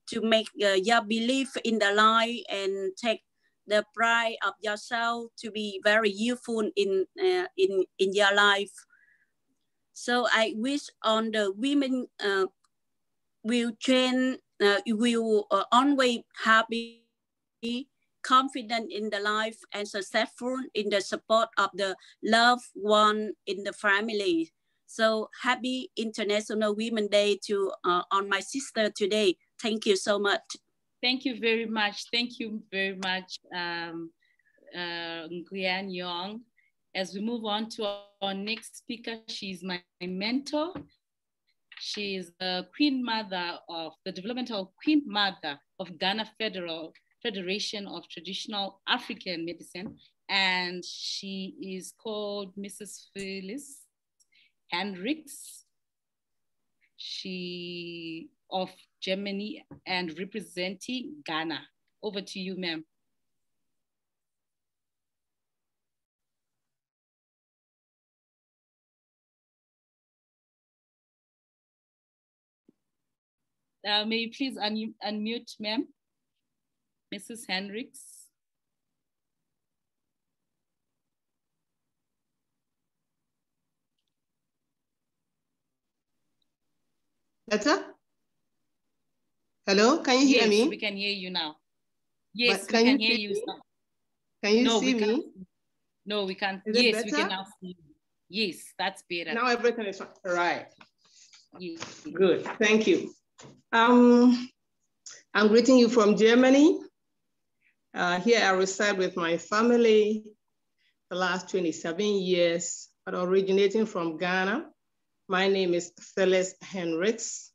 to make your belief in the life and take the pride of yourself to be very useful in your life. So I wish on the women will train, will always happy, confident in the life, and successful in the support of the loved one in the family. So happy International Women's Day to on my sister today. Thank you so much. Thank you very much. Thank you very much, Nguyen Yong. As we move on to our next speaker, she's my mentor. She is the Queen Mother of the Developmental Queen Mother of Ghana Federation of Traditional African Medicine, and she is called Mrs. Felis Henricks. She of Germany and representing Ghana. Over to you, ma'am. May you please unmute, ma'am? Mrs. Henricks. Better? Hello, can you hear me? Yes, we can hear you now. Yes, but we can hear you now. Can you see me? No, we can't. Is it yes, we better? can now see you. Yes, that's better. Now everything is fine. Right. Yes. Good, thank you. I'm greeting you from Germany. Here I reside with my family the last 27 years, but originating from Ghana. My name is Felis Henricks.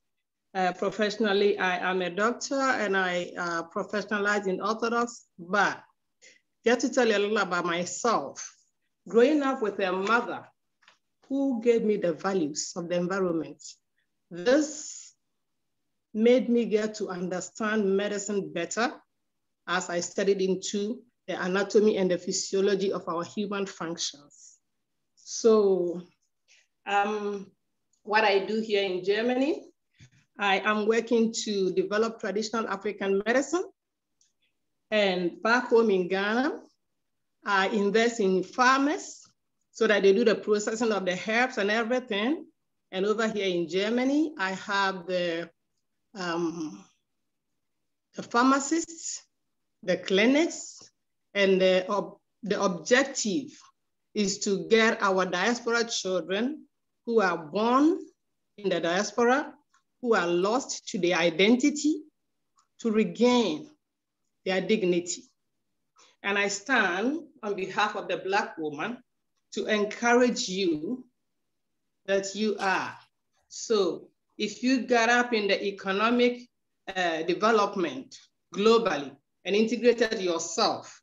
Professionally, I am a doctor and I professionalize in Orthodox, but just to tell you a little about myself, growing up with a mother who gave me the values of the environment, this made me get to understand medicine better as I studied into the anatomy and the physiology of our human functions. So what I do here in Germany, I am working to develop traditional African medicine. And back home in Ghana, I invest in farmers so that they do the processing of the herbs and everything. And over here in Germany, I have the pharmacists, the clinics, and the objective is to get our diaspora children who are born in the diaspora, who are lost to their identity, to regain their dignity. And I stand on behalf of the Black woman to encourage you that you are. So if you got up in the economic development globally and integrated yourself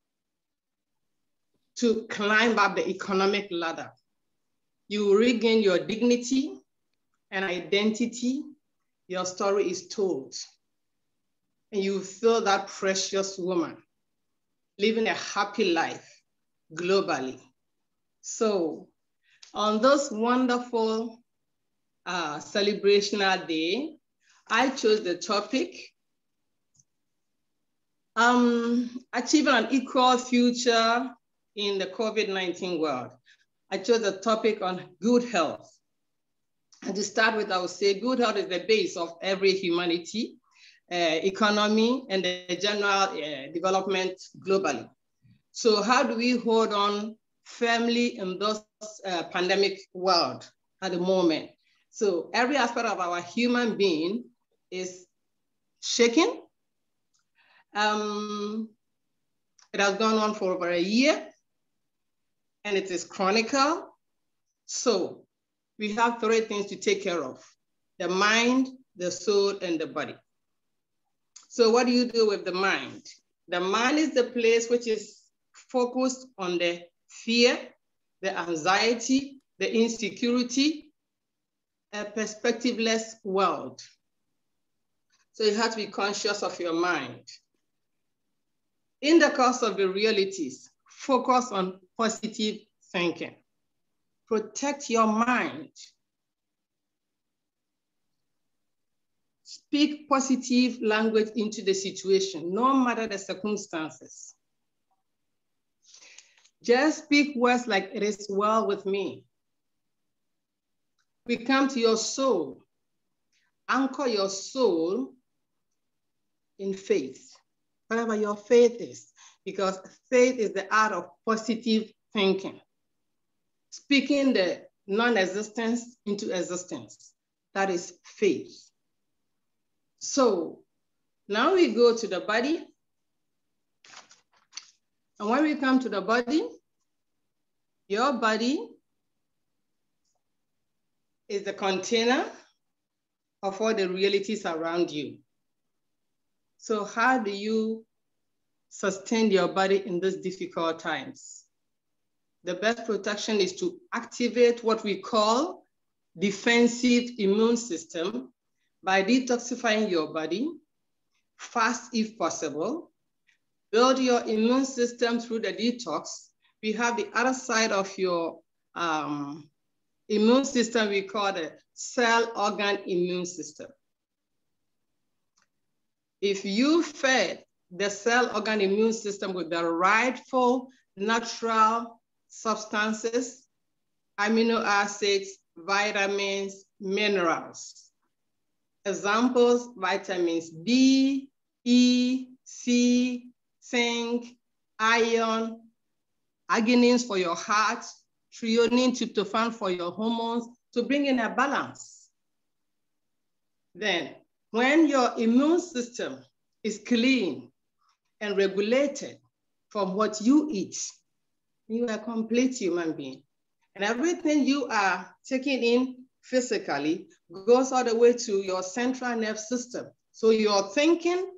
to climb up the economic ladder, you will regain your dignity and identity. Your story is told. And you feel that precious woman living a happy life globally. So on this wonderful celebrational day, I chose the topic, achieving an equal future in the COVID-19 world. I chose the topic on good health. And to start with, I would say good health is the base of every humanity, economy, and the general development globally. So how do we hold on firmly in this pandemic world at the moment? So every aspect of our human being is shaken. It has gone on for over a year, and it is chronic. So we have three things to take care of: the mind, the soul, and the body. So what do you do with the mind? The mind is the place which is focused on the fear, the anxiety, the insecurity, a perspectiveless world. So you have to be conscious of your mind. In the course of the realities, focus on positive thinking. Protect your mind. Speak positive language into the situation, no matter the circumstances. Just speak words like it is well with me. We come to your soul. Anchor your soul in faith, whatever your faith is, because faith is the art of positive thinking. Speaking the non-existence into existence. That is faith. So now we go to the body. And when we come to the body, your body is the container of all the realities around you. So how do you sustain your body in these difficult times? The best protection is to activate what we call defensive immune system by detoxifying your body, fast if possible, build your immune system through the detox. We have the other side of your immune system we call the cell organ immune system. If you fed the cell organ immune system with the rightful natural substances, amino acids, vitamins, minerals. Examples, vitamins D, E, C, zinc, iron, arginines for your heart, threonine, tryptophan for your hormones, to bring in a balance. Then, when your immune system is clean and regulated from what you eat, you are a complete human being. And everything you are taking in physically goes all the way to your central nervous system. So your thinking,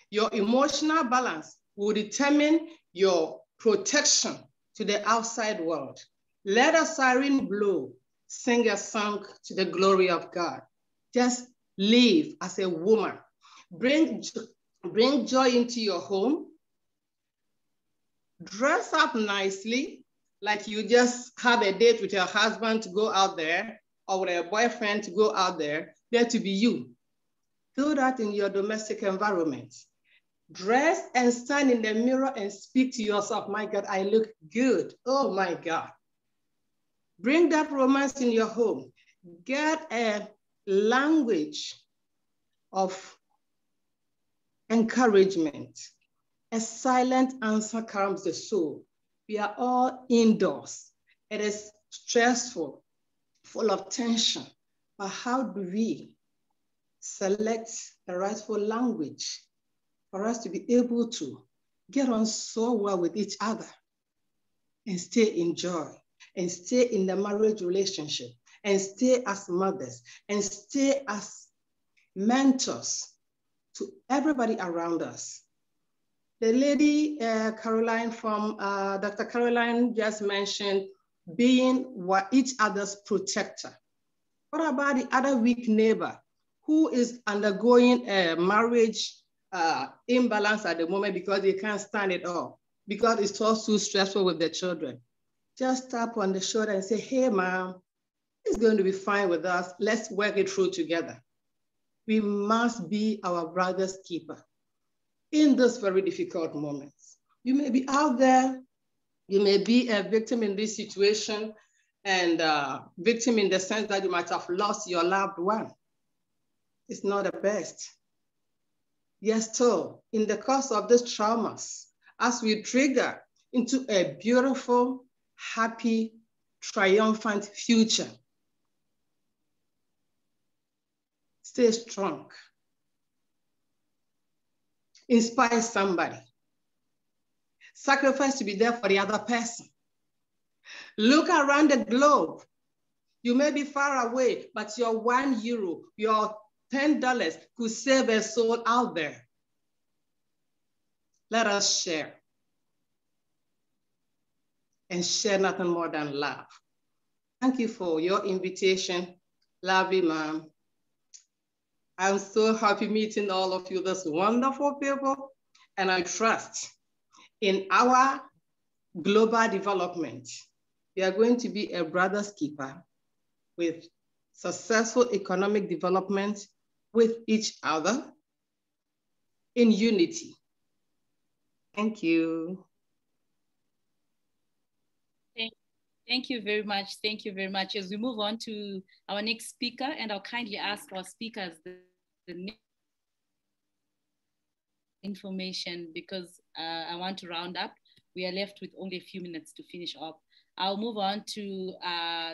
your emotional balance will determine your protection to the outside world. Let a siren blow, sing a song to the glory of God. Just live as a woman. Bring joy into your home. Dress up nicely, like you just have a date with your husband to go out there, or with a boyfriend to go out there. There to be you. Do that in your domestic environment. Dress and stand in the mirror and speak to yourself. My God, I look good. Oh my God. Bring that romance in your home. Get a language of encouragement. A silent answer calms the soul. We are all indoors. It is stressful, full of tension. But how do we select the rightful language for us to be able to get on so well with each other and stay in joy and stay in the marriage relationship and stay as mothers and stay as mentors to everybody around us? The lady, Caroline from Dr. Caroline just mentioned being each other's protector. What about the other weak neighbor who is undergoing a marriage imbalance at the moment because they can't stand it all, because it's all too stressful with their children? Just tap on the shoulder and say, hey, mom, it's going to be fine with us. Let's work it through together. We must be our brother's keeper in those very difficult moments. You may be out there, you may be a victim in this situation, and victim in the sense that you might have lost your loved one. It's not the best. Yes, so in the course of these traumas, as we trigger into a beautiful, happy, triumphant future, stay strong. Inspire somebody. Sacrifice to be there for the other person. Look around the globe. You may be far away, but your €1, your $10 could save a soul out there. Let us share. And share nothing more than love. Thank you for your invitation. Love you, ma'am. I'm so happy meeting all of you, those wonderful people. And I trust in our global development, we are going to be a brother's keeper with successful economic development with each other in unity. Thank you. Thank you very much. Thank you very much. As we move on to our next speaker, and I'll kindly ask our speakers the information because I want to round up. We are left with only a few minutes to finish up. I'll move on to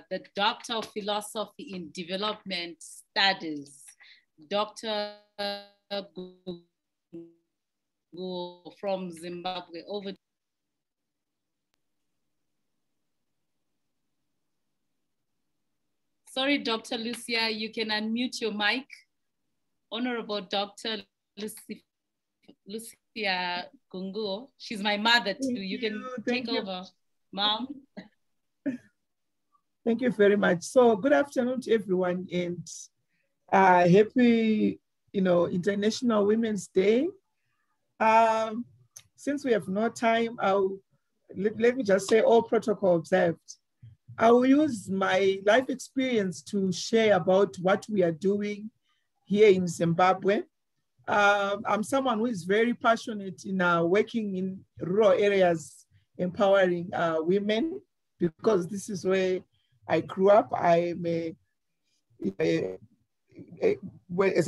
the Doctor of Philosophy in Development Studies, Dr. from Zimbabwe. Over. Sorry, Dr. Lucia, you can unmute your mic. Honorable Dr. Lucia Gunguo. She's my mother too. You can take over, Mom. Thank you very much. So good afternoon to everyone, and happy, International Women's Day. Since we have no time, let me just say all protocol observed. I will use my life experience to share about what we are doing here in Zimbabwe. I'm someone who is very passionate in working in rural areas, empowering women, because this is where I grew up. As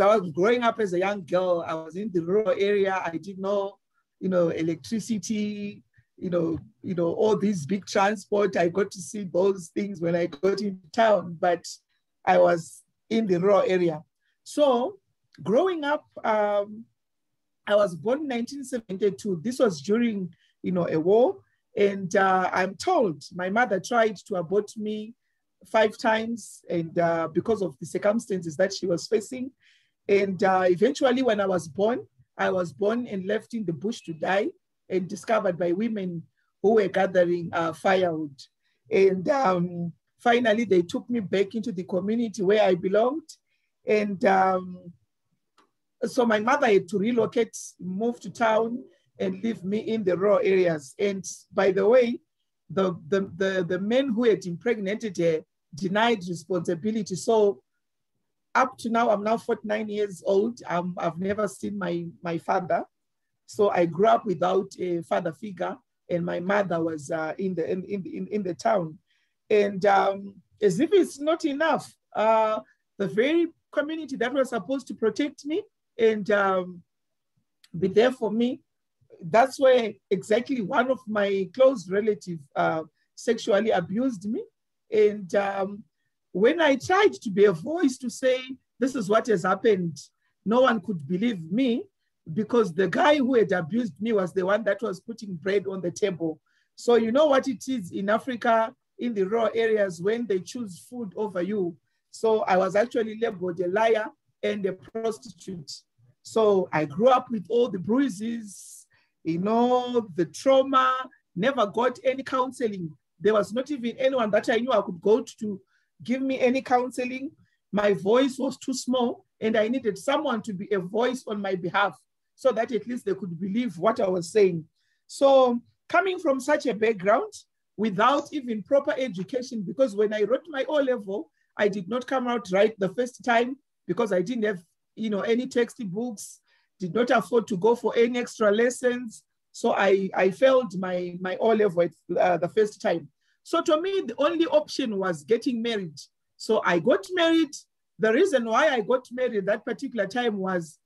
I was growing up as a young girl, I was in the rural area. I didn't know, electricity, all these big transport. I got to see those things when I got into town, but I was in the rural area. So growing up, I was born in 1972. This was during, a war. And I'm told my mother tried to abort me 5 times, and because of the circumstances that she was facing. And eventually when I was born and left in the bush to die, and discovered by women who were gathering firewood. And finally, they took me back into the community where I belonged. And so my mother had to relocate, move to town, and leave me in the rural areas. And by the way, the men who had impregnated her denied responsibility. So up to now, I'm now 49 years old. I've never seen my father. So I grew up without a father figure, and my mother was in the town. And as if it's not enough, the very community that was supposed to protect me and be there for me, that's where exactly one of my close relatives sexually abused me. And when I tried to be a voice to say, this is what has happened, no one could believe me, because the guy who had abused me was the one that was putting bread on the table. So you know what it is in Africa, in the rural areas, when they choose food over you. So I was actually labeled a liar and a prostitute. So I grew up with all the bruises, the trauma, never got any counseling. There was not even anyone that I knew I could go to give me any counseling. My voice was too small, and I needed someone to be a voice on my behalf, so that at least they could believe what I was saying. So coming from such a background, without even proper education, because when I wrote my O-level, I did not come out right the first time because I didn't have any textbooks, did not afford to go for any extra lessons. So I failed my O-level the first time. So to me, the only option was getting married. So I got married. The reason why I got married that particular time was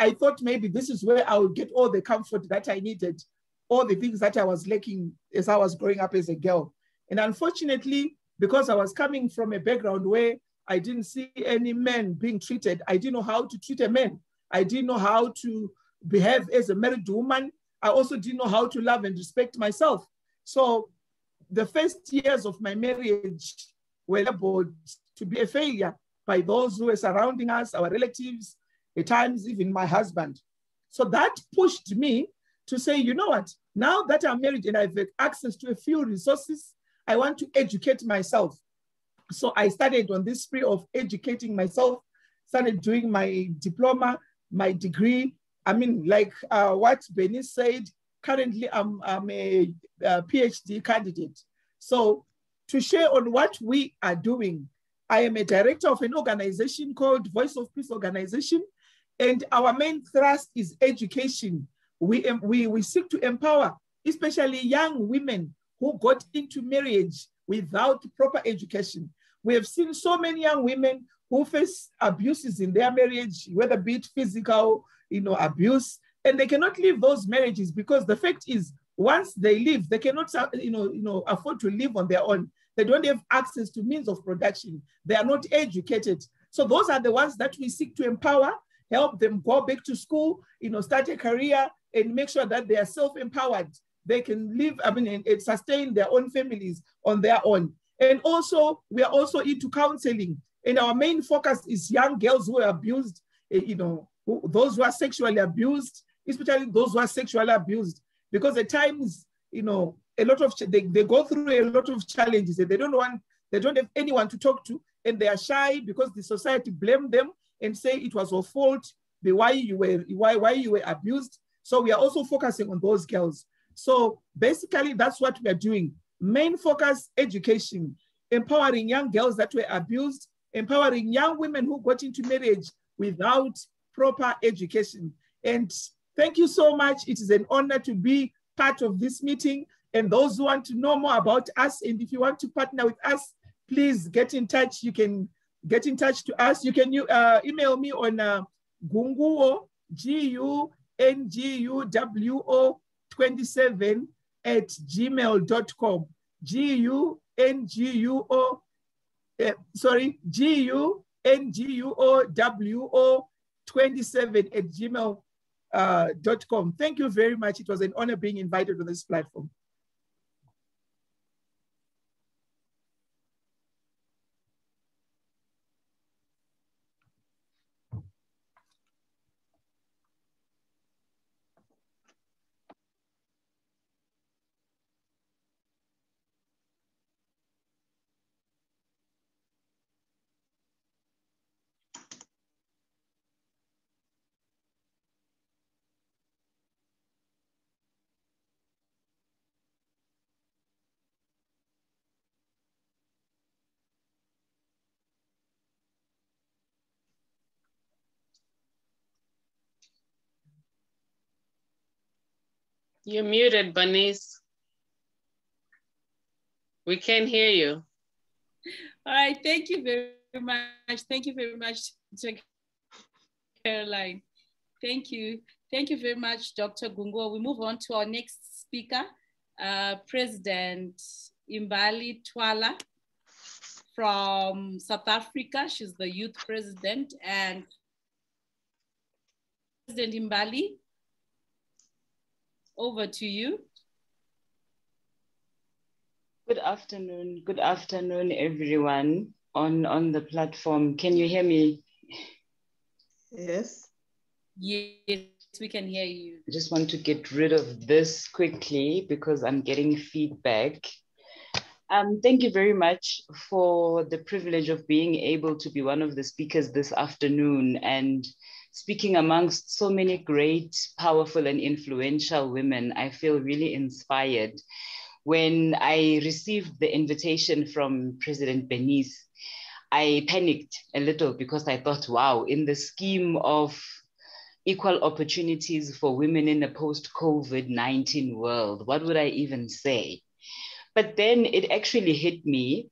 I thought maybe this is where I would get all the comfort that I needed, all the things that I was lacking as I was growing up as a girl. And unfortunately, because I was coming from a background where I didn't see any men being treated, I didn't know how to treat a man. I didn't know how to behave as a married woman. I also didn't know how to love and respect myself. So the first years of my marriage were labeled to be a failure by those who were surrounding us, our relatives, at times even my husband. So that pushed me to say, you know what, now that I'm married and I've access to a few resources, I want to educate myself. So I started on this spree of educating myself, started doing my diploma, my degree. I mean, like what Bernice said, currently I'm a PhD candidate. So to share on what we are doing, I am a director of an organization called Voice of Peace Organization, and our main thrust is education. We seek to empower, especially young women who got into marriage without proper education. We have seen so many young women who face abuses in their marriage, whether be it physical, abuse, and they cannot leave those marriages because the fact is, once they leave, they cannot, afford to live on their own. They don't have access to means of production. They are not educated. So those are the ones that we seek to empower, help them go back to school, start a career and make sure that they are self-empowered. They can live, and sustain their own families on their own. And also, we are also into counseling. And our main focus is young girls who are abused, those who are sexually abused, especially those who are sexually abused. Because at times, a lot of, they go through a lot of challenges and they don't have anyone to talk to, and they are shy because the society blame them and say it was your fault, why you were abused. So we are also focusing on those girls. So basically that's what we are doing. Main focus, education, empowering young girls that were abused, empowering young women who got into marriage without proper education. And thank you so much. It is an honor to be part of this meeting. And those who want to know more about us, and if you want to partner with us, please get in touch. You can get in touch to us. You can email me on gunguwo, GUNGUWO 27@gmail.com. GUNGUWO 27@gmail.com. Thank you very much. It was an honor being invited on this platform. You're muted, Bernice. We can't hear you. All right, thank you very much. Thank you very much, Caroline. Thank you. Thank you very much, Dr. Gungo. We move on to our next speaker, President Imbali Twala from South Africa. She's the youth president. And President Imbali, over to you. Good afternoon, everyone on the platform. Can you hear me? Yes. Yes, we can hear you. I just want to get rid of this quickly because I'm getting feedback. Thank you very much for the privilege of being able to be one of the speakers this afternoon and speaking amongst so many great, powerful, and influential women. I feel really inspired. When I received the invitation from President Bernice, I panicked a little because I thought, wow, in the scheme of equal opportunities for women in a post-COVID-19 world, what would I even say? But then it actually hit me,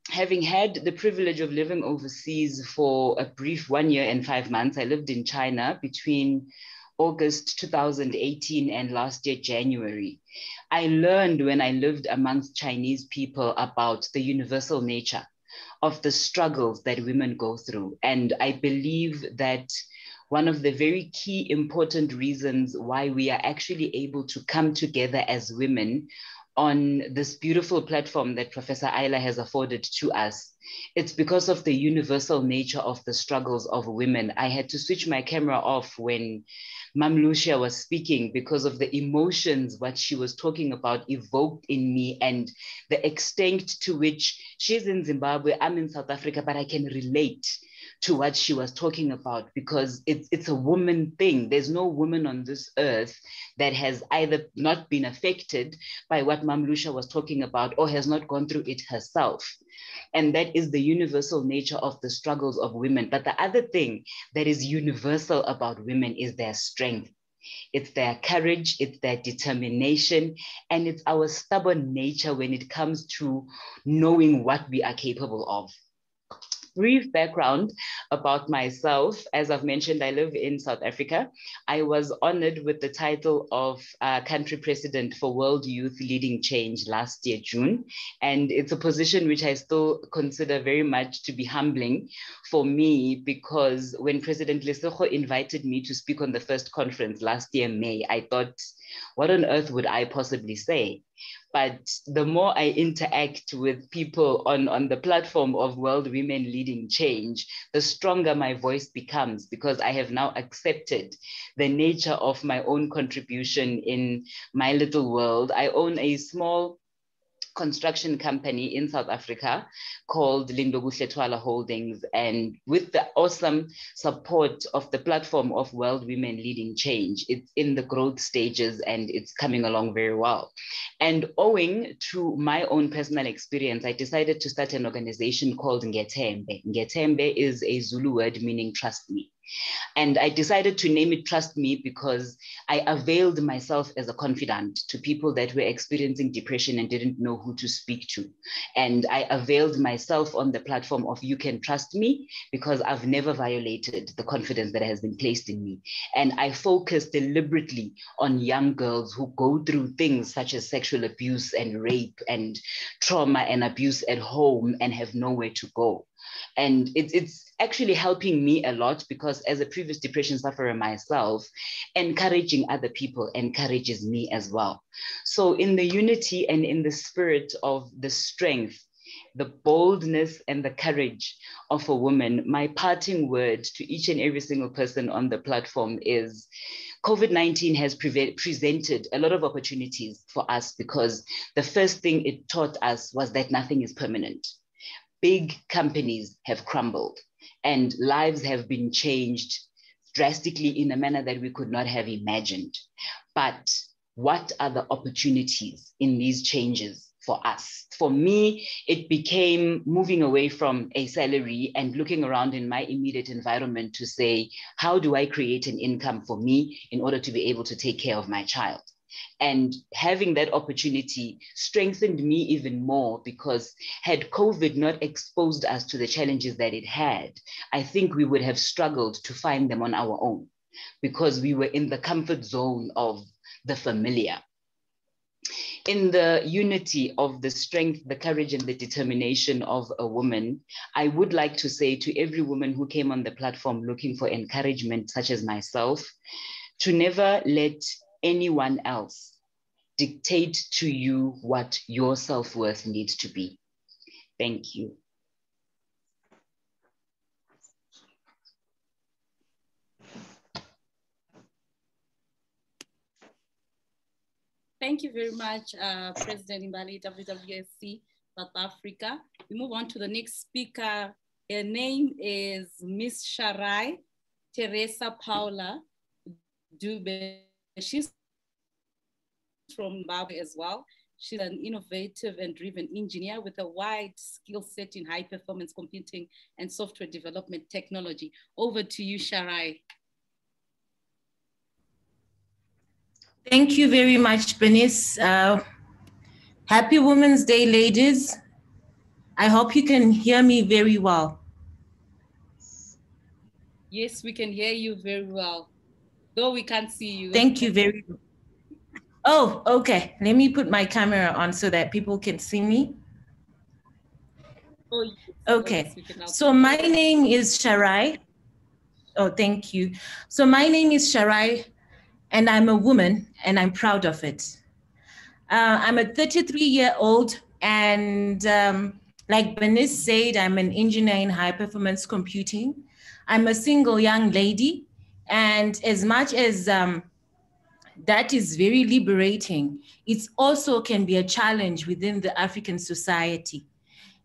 having had the privilege of living overseas for a brief 1 year and 5 months. I lived in China between August 2018 and last year, January. I learned when I lived amongst Chinese people about the universal nature of the struggles that women go through. And I believe that one of the very key important reasons why we are actually able to come together as women on this beautiful platform that Professor Ayla has afforded to us, it's because of the universal nature of the struggles of women. I had to switch my camera off when Mam Lucia was speaking because of the emotions what she was talking about evoked in me and the extent to which she's in Zimbabwe, I'm in South Africa, but I can relate to what she was talking about because it's a woman thing. There's no woman on this earth that has either not been affected by what Mam Lucia was talking about or has not gone through it herself. And that is the universal nature of the struggles of women. But the other thing that is universal about women is their strength. It's their courage, it's their determination, and it's our stubborn nature when it comes to knowing what we are capable of. Brief background about myself. As I've mentioned, I live in South Africa. I was honored with the title of country president for World Youth Leading Change last year, June. And it's a position which I still consider very much to be humbling for me, because when President Lesego invited me to speak on the first conference last year, May, I thought, what on earth would I possibly say? But the more I interact with people on the platform of World Women Leading Change, the stronger my voice becomes, because I have now accepted the nature of my own contribution in my little world. I own a small construction company in South Africa called Lindo Holdings, and with the awesome support of the platform of World Women Leading Change, it's in the growth stages and it's coming along very well. And owing to my own personal experience, I decided to start an organization called Ngetembe. Ngetembe is a Zulu word meaning trust me. And I decided to name it Trust Me because I availed myself as a confidant to people that were experiencing depression and didn't know who to speak to. And I availed myself on the platform of You Can Trust Me because I've never violated the confidence that has been placed in me. And I focus deliberately on young girls who go through things such as sexual abuse and rape and trauma and abuse at home and have nowhere to go. And it's actually helping me a lot because as a previous depression sufferer myself, encouraging other people encourages me as well. So in the unity and in the spirit of the strength, the boldness and the courage of a woman, my parting word to each and every single person on the platform is COVID-19 has presented a lot of opportunities for us because the first thing it taught us was that nothing is permanent. Big companies have crumbled and lives have been changed drastically in a manner that we could not have imagined. But what are the opportunities in these changes for us? For me, it became moving away from a salary and looking around in my immediate environment to say, how do I create an income for me in order to be able to take care of my child? And having that opportunity strengthened me even more because had COVID not exposed us to the challenges that it had, I think we would have struggled to find them on our own because we were in the comfort zone of the familiar. In the unity of the strength, the courage, and the determination of a woman, I would like to say to every woman who came on the platform looking for encouragement, such as myself, to never let anyone else dictate to you what your self-worth needs to be. Thank you. Thank you very much, President Imbali, WWLC, South Africa. We move on to the next speaker. Her name is Miss Sharai, Teresa Paula Dube. She's from Zimbabwe as well. She's an innovative and driven engineer with a wide skill set in high performance computing and software development technology. Over to you, Sharai. Thank you very much, Bernice. Happy Women's Day, ladies. I hope you can hear me very well. Yes, we can hear you very well, though we can't see you. Thank you very much. Oh, okay. Let me put my camera on so that people can see me. Oh, yes. Okay. Oh, yes, so my name is Sharai. Oh, thank you. So my name is Sharai, and I'm a woman, and I'm proud of it. I'm a 33-year-old, and like Bernice said, I'm an engineer in high-performance computing. I'm a single young lady, and as much as that is very liberating, it also can be a challenge within the African society.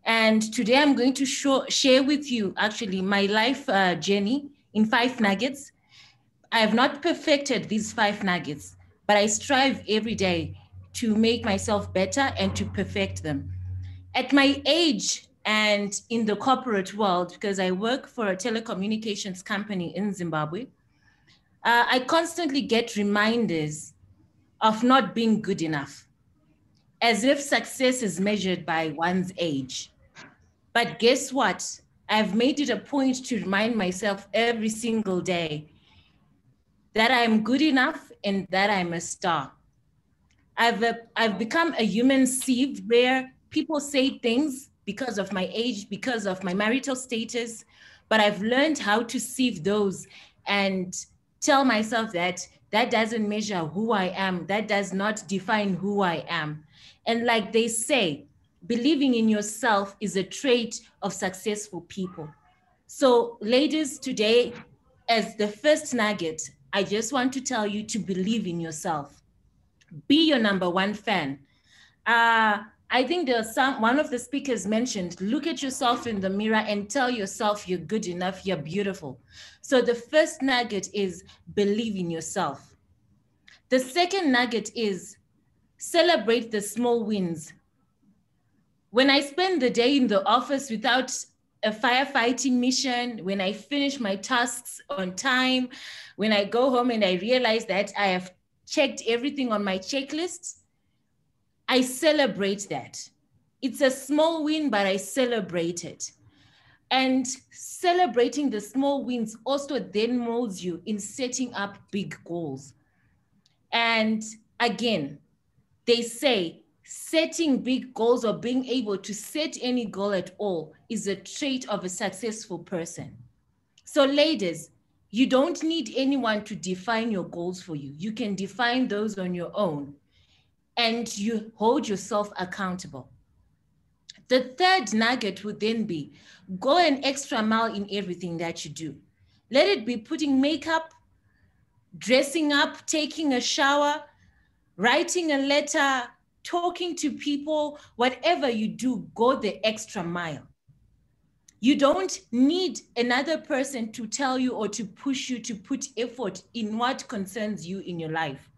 And today I'm going to share with you actually my life journey in 5 nuggets. I have not perfected these 5 nuggets, but I strive every day to make myself better and to perfect them. At my age and in the corporate world, because I work for a telecommunications company in Zimbabwe, I constantly get reminders of not being good enough, as if success is measured by one's age. But guess what? I've made it a point to remind myself every single day that I'm good enough and that I'm a star. I've become a human sieve where people say things because of my age, because of my marital status, but I've learned how to sieve those and tell myself that that doesn't measure who I am. That does not define who I am. And like they say, believing in yourself is a trait of successful people. So ladies, today, as the first nugget, I just want to tell you to believe in yourself. Be your number one fan. I think one of the speakers mentioned, look at yourself in the mirror and tell yourself you're good enough, you're beautiful. So the first nugget is believe in yourself. The second nugget is celebrate the small wins. When I spend the day in the office without a firefighting mission, when I finish my tasks on time, when I go home and I realize that I have checked everything on my checklist, I celebrate that. It's a small win, but I celebrate it. And celebrating the small wins also then molds you in setting up big goals. And again, they say setting big goals or being able to set any goal at all is a trait of a successful person. So ladies, you don't need anyone to define your goals for you. You can define those on your own and you hold yourself accountable. The third nugget would then be go an extra mile in everything that you do. Let it be putting makeup, dressing up, taking a shower, writing a letter, talking to people, whatever you do, go the extra mile. You don't need another person to tell you or to push you to put effort in what concerns you in your life.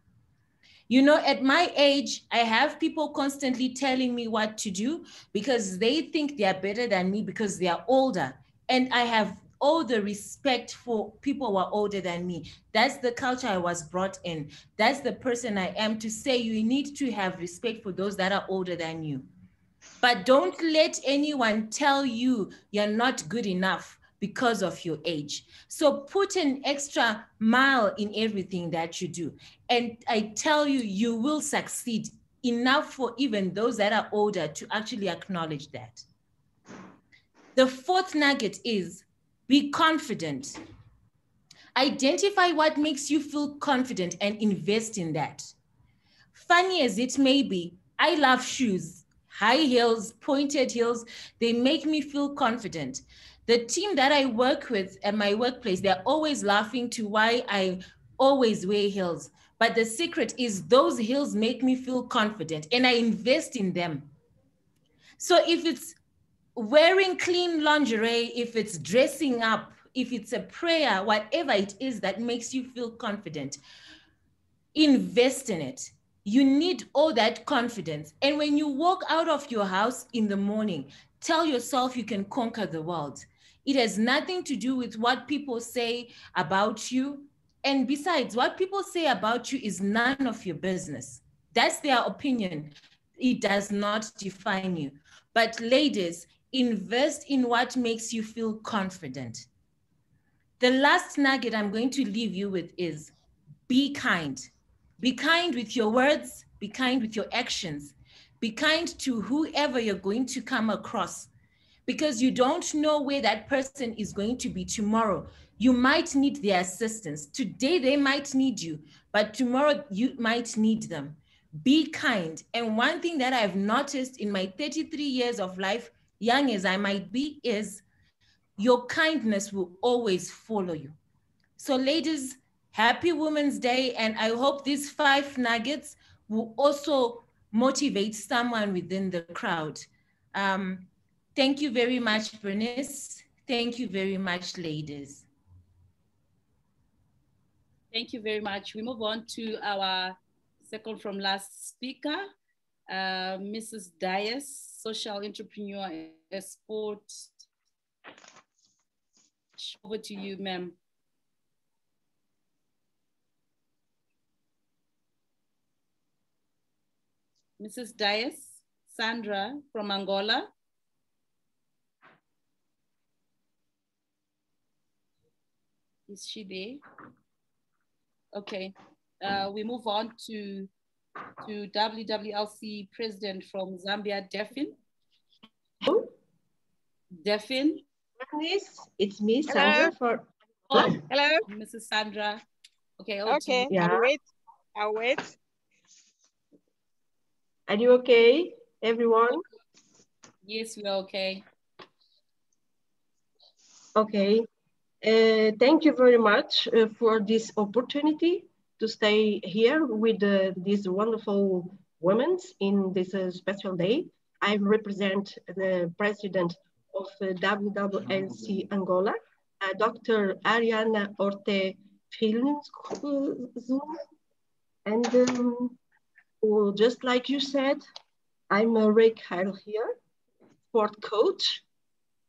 You know, at my age, I have people constantly telling me what to do because they think they are better than me because they are older. And I have all the respect for people who are older than me. That's the culture I was brought in. That's the person I am to say you need to have respect for those that are older than you. But don't let anyone tell you you're not good enough because of your age. So put an extra mile in everything that you do. And I tell you, you will succeed enough for even those that are older to actually acknowledge that. The fourth nugget is be confident. Identify what makes you feel confident and invest in that. Funny as it may be, I love shoes, high heels, pointed heels. They make me feel confident. The team that I work with at my workplace, they're always laughing to why I always wear heels. But the secret is those heels make me feel confident and I invest in them. So if it's wearing clean lingerie, if it's dressing up, if it's a prayer, whatever it is that makes you feel confident, invest in it. You need all that confidence. And when you walk out of your house in the morning, tell yourself you can conquer the world. It has nothing to do with what people say about you. And besides, what people say about you is none of your business. That's their opinion. It does not define you. But ladies, invest in what makes you feel confident. The last nugget I'm going to leave you with is be kind. Be kind with your words, be kind with your actions, be kind to whoever you're going to come across, because you don't know where that person is going to be tomorrow. You might need their assistance. Today they might need you, but tomorrow you might need them. Be kind. And one thing that I've noticed in my 33 years of life, young as I might be, is your kindness will always follow you. So ladies, happy Women's Day. And I hope these 5 nuggets will also motivate someone within the crowd. Thank you very much, Bernice. Thank you very much, ladies. Thank you very much. We move on to our second from last speaker, Mrs. Dias, social entrepreneur and sport. Over to you, ma'am. Mrs. Dias, Sandra from Angola. Is she there? Okay, we move on to WWLC President from Zambia, Deophine. Deophine. It's me, Sandra. Hello. Mrs. Sandra. Okay. Okay, yeah. I'll wait. Are you okay, everyone? Yes, we're okay. Okay. Thank you very much for this opportunity to stay here with these wonderful women in this special day. I represent the president of WWLC Angola, Dr. Ariana Orte Films, and just like you said, I'm a Rakeheil here, sport coach,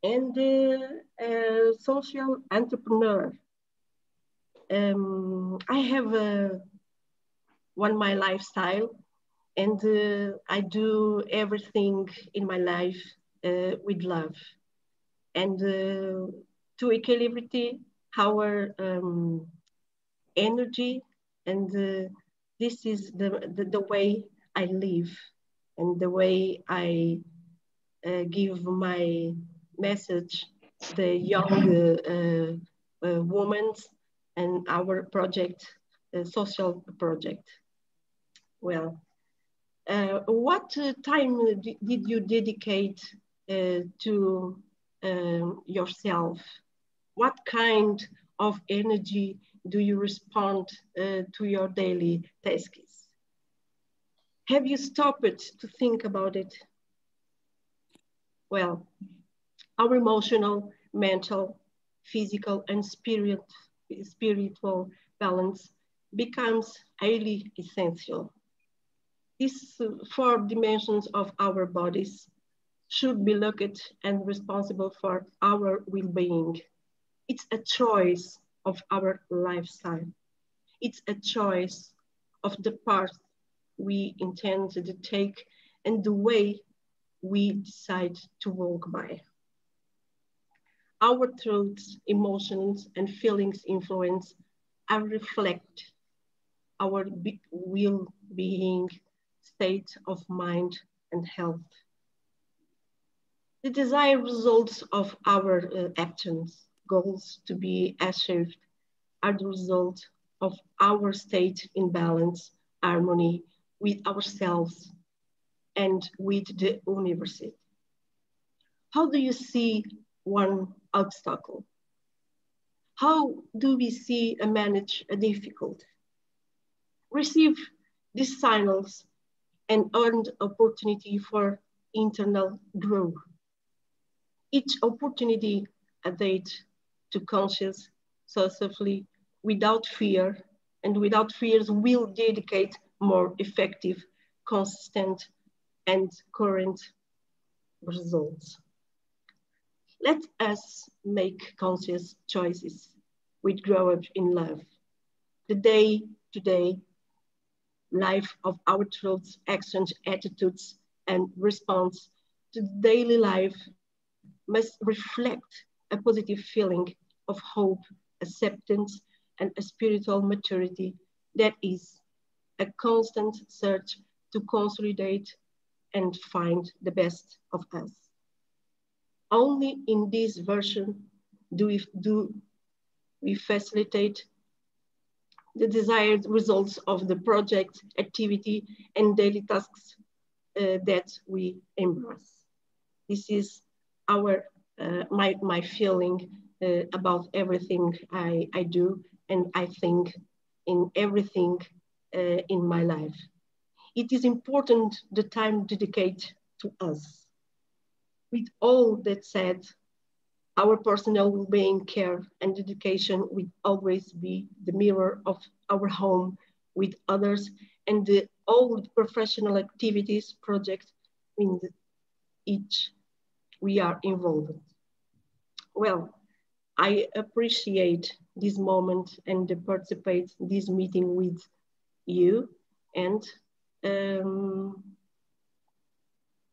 and a social entrepreneur. I have my lifestyle, and I do everything in my life with love, and to equilibrate our energy, and this is the way I live, and the way I give my message, the young women and our project, social project. Well, what time did you dedicate to yourself? What kind of energy do you respond to your daily tasks? Have you stopped to think about it? Well, our emotional, mental, physical, and spiritual balance becomes highly essential. These 4 dimensions of our bodies should be looked and responsible for our well-being. It's a choice of our lifestyle. It's a choice of the path we intend to take and the way we decide to walk by. Our thoughts, emotions, and feelings influence and reflect our well-being, state of mind, and health. The desired results of our actions, goals to be achieved, are the result of our state in balance, harmony with ourselves and with the universe. How do you see one obstacle? How do we see and manage a difficulty? Receive these signals and earn opportunity for internal growth. Each opportunity a date to conscious, successfully, without fear, and without fears will dedicate more effective, consistent, and current results. Let us make conscious choices which grow up in love. The day-to-day life of our thoughts, actions, attitudes, and response to daily life must reflect a positive feeling of hope, acceptance, and a spiritual maturity that is a constant search to consolidate and find the best of us. Only in this version do we facilitate the desired results of the project, activity, and daily tasks that we embrace. This is my feeling about everything I do, and I think in everything in my life. It is important the time dedicated to us. With all that said, our personal well-being, care, and dedication will always be the mirror of our home with others and all the professional activities, projects in each we are involved. Well, I appreciate this moment and participate in this meeting with you, and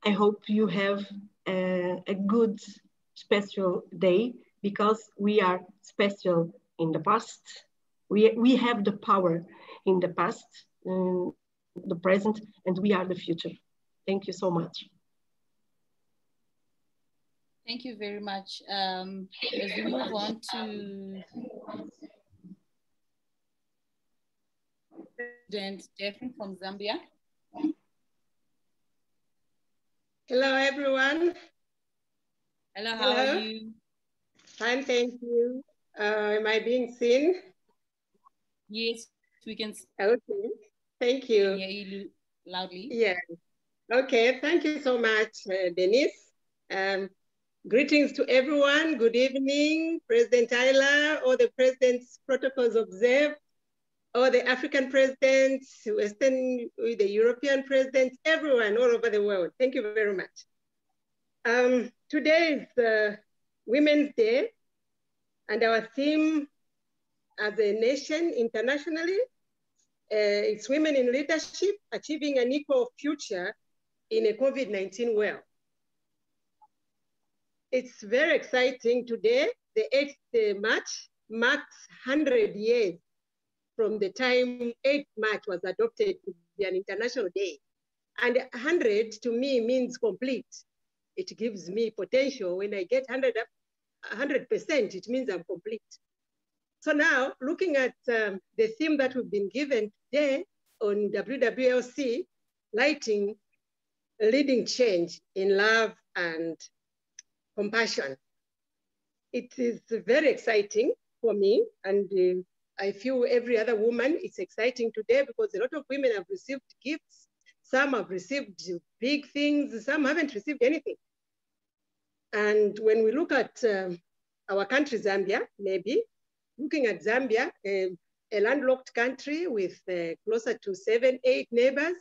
I hope you have a good special day, because we are special in the past. We have the power in the past, the present, and we are the future. Thank you so much. Thank you very much. As we move on to President Deophine from Zambia. Hello, everyone. Hello, how are you? Fine, thank you. Am I being seen? Yes, we can. Okay, thank you. Hear you loudly. Yeah. Okay, thank you so much, Bernice. Greetings to everyone. Good evening, President Ayla, all the president's protocols observed, all the African presidents, Western, the European presidents, everyone all over the world. Thank you very much. Today is Women's Day, and our theme as a nation internationally, it's Women in Leadership, Achieving an Equal Future in a COVID-19 world. It's very exciting today. The 8th March marks 100 years from the time 8th March was adopted to be an international day. And 100 to me means complete. It gives me potential. When I get 100%, it means I'm complete. So now, looking at the theme that we've been given today on WWLC, lighting, leading change in love and compassion. It is very exciting for me, and I feel every other woman, it's exciting today because a lot of women have received gifts. Some have received big things, some haven't received anything. And when we look at our country, Zambia, maybe, looking at Zambia, a landlocked country with closer to 7, 8 neighbors,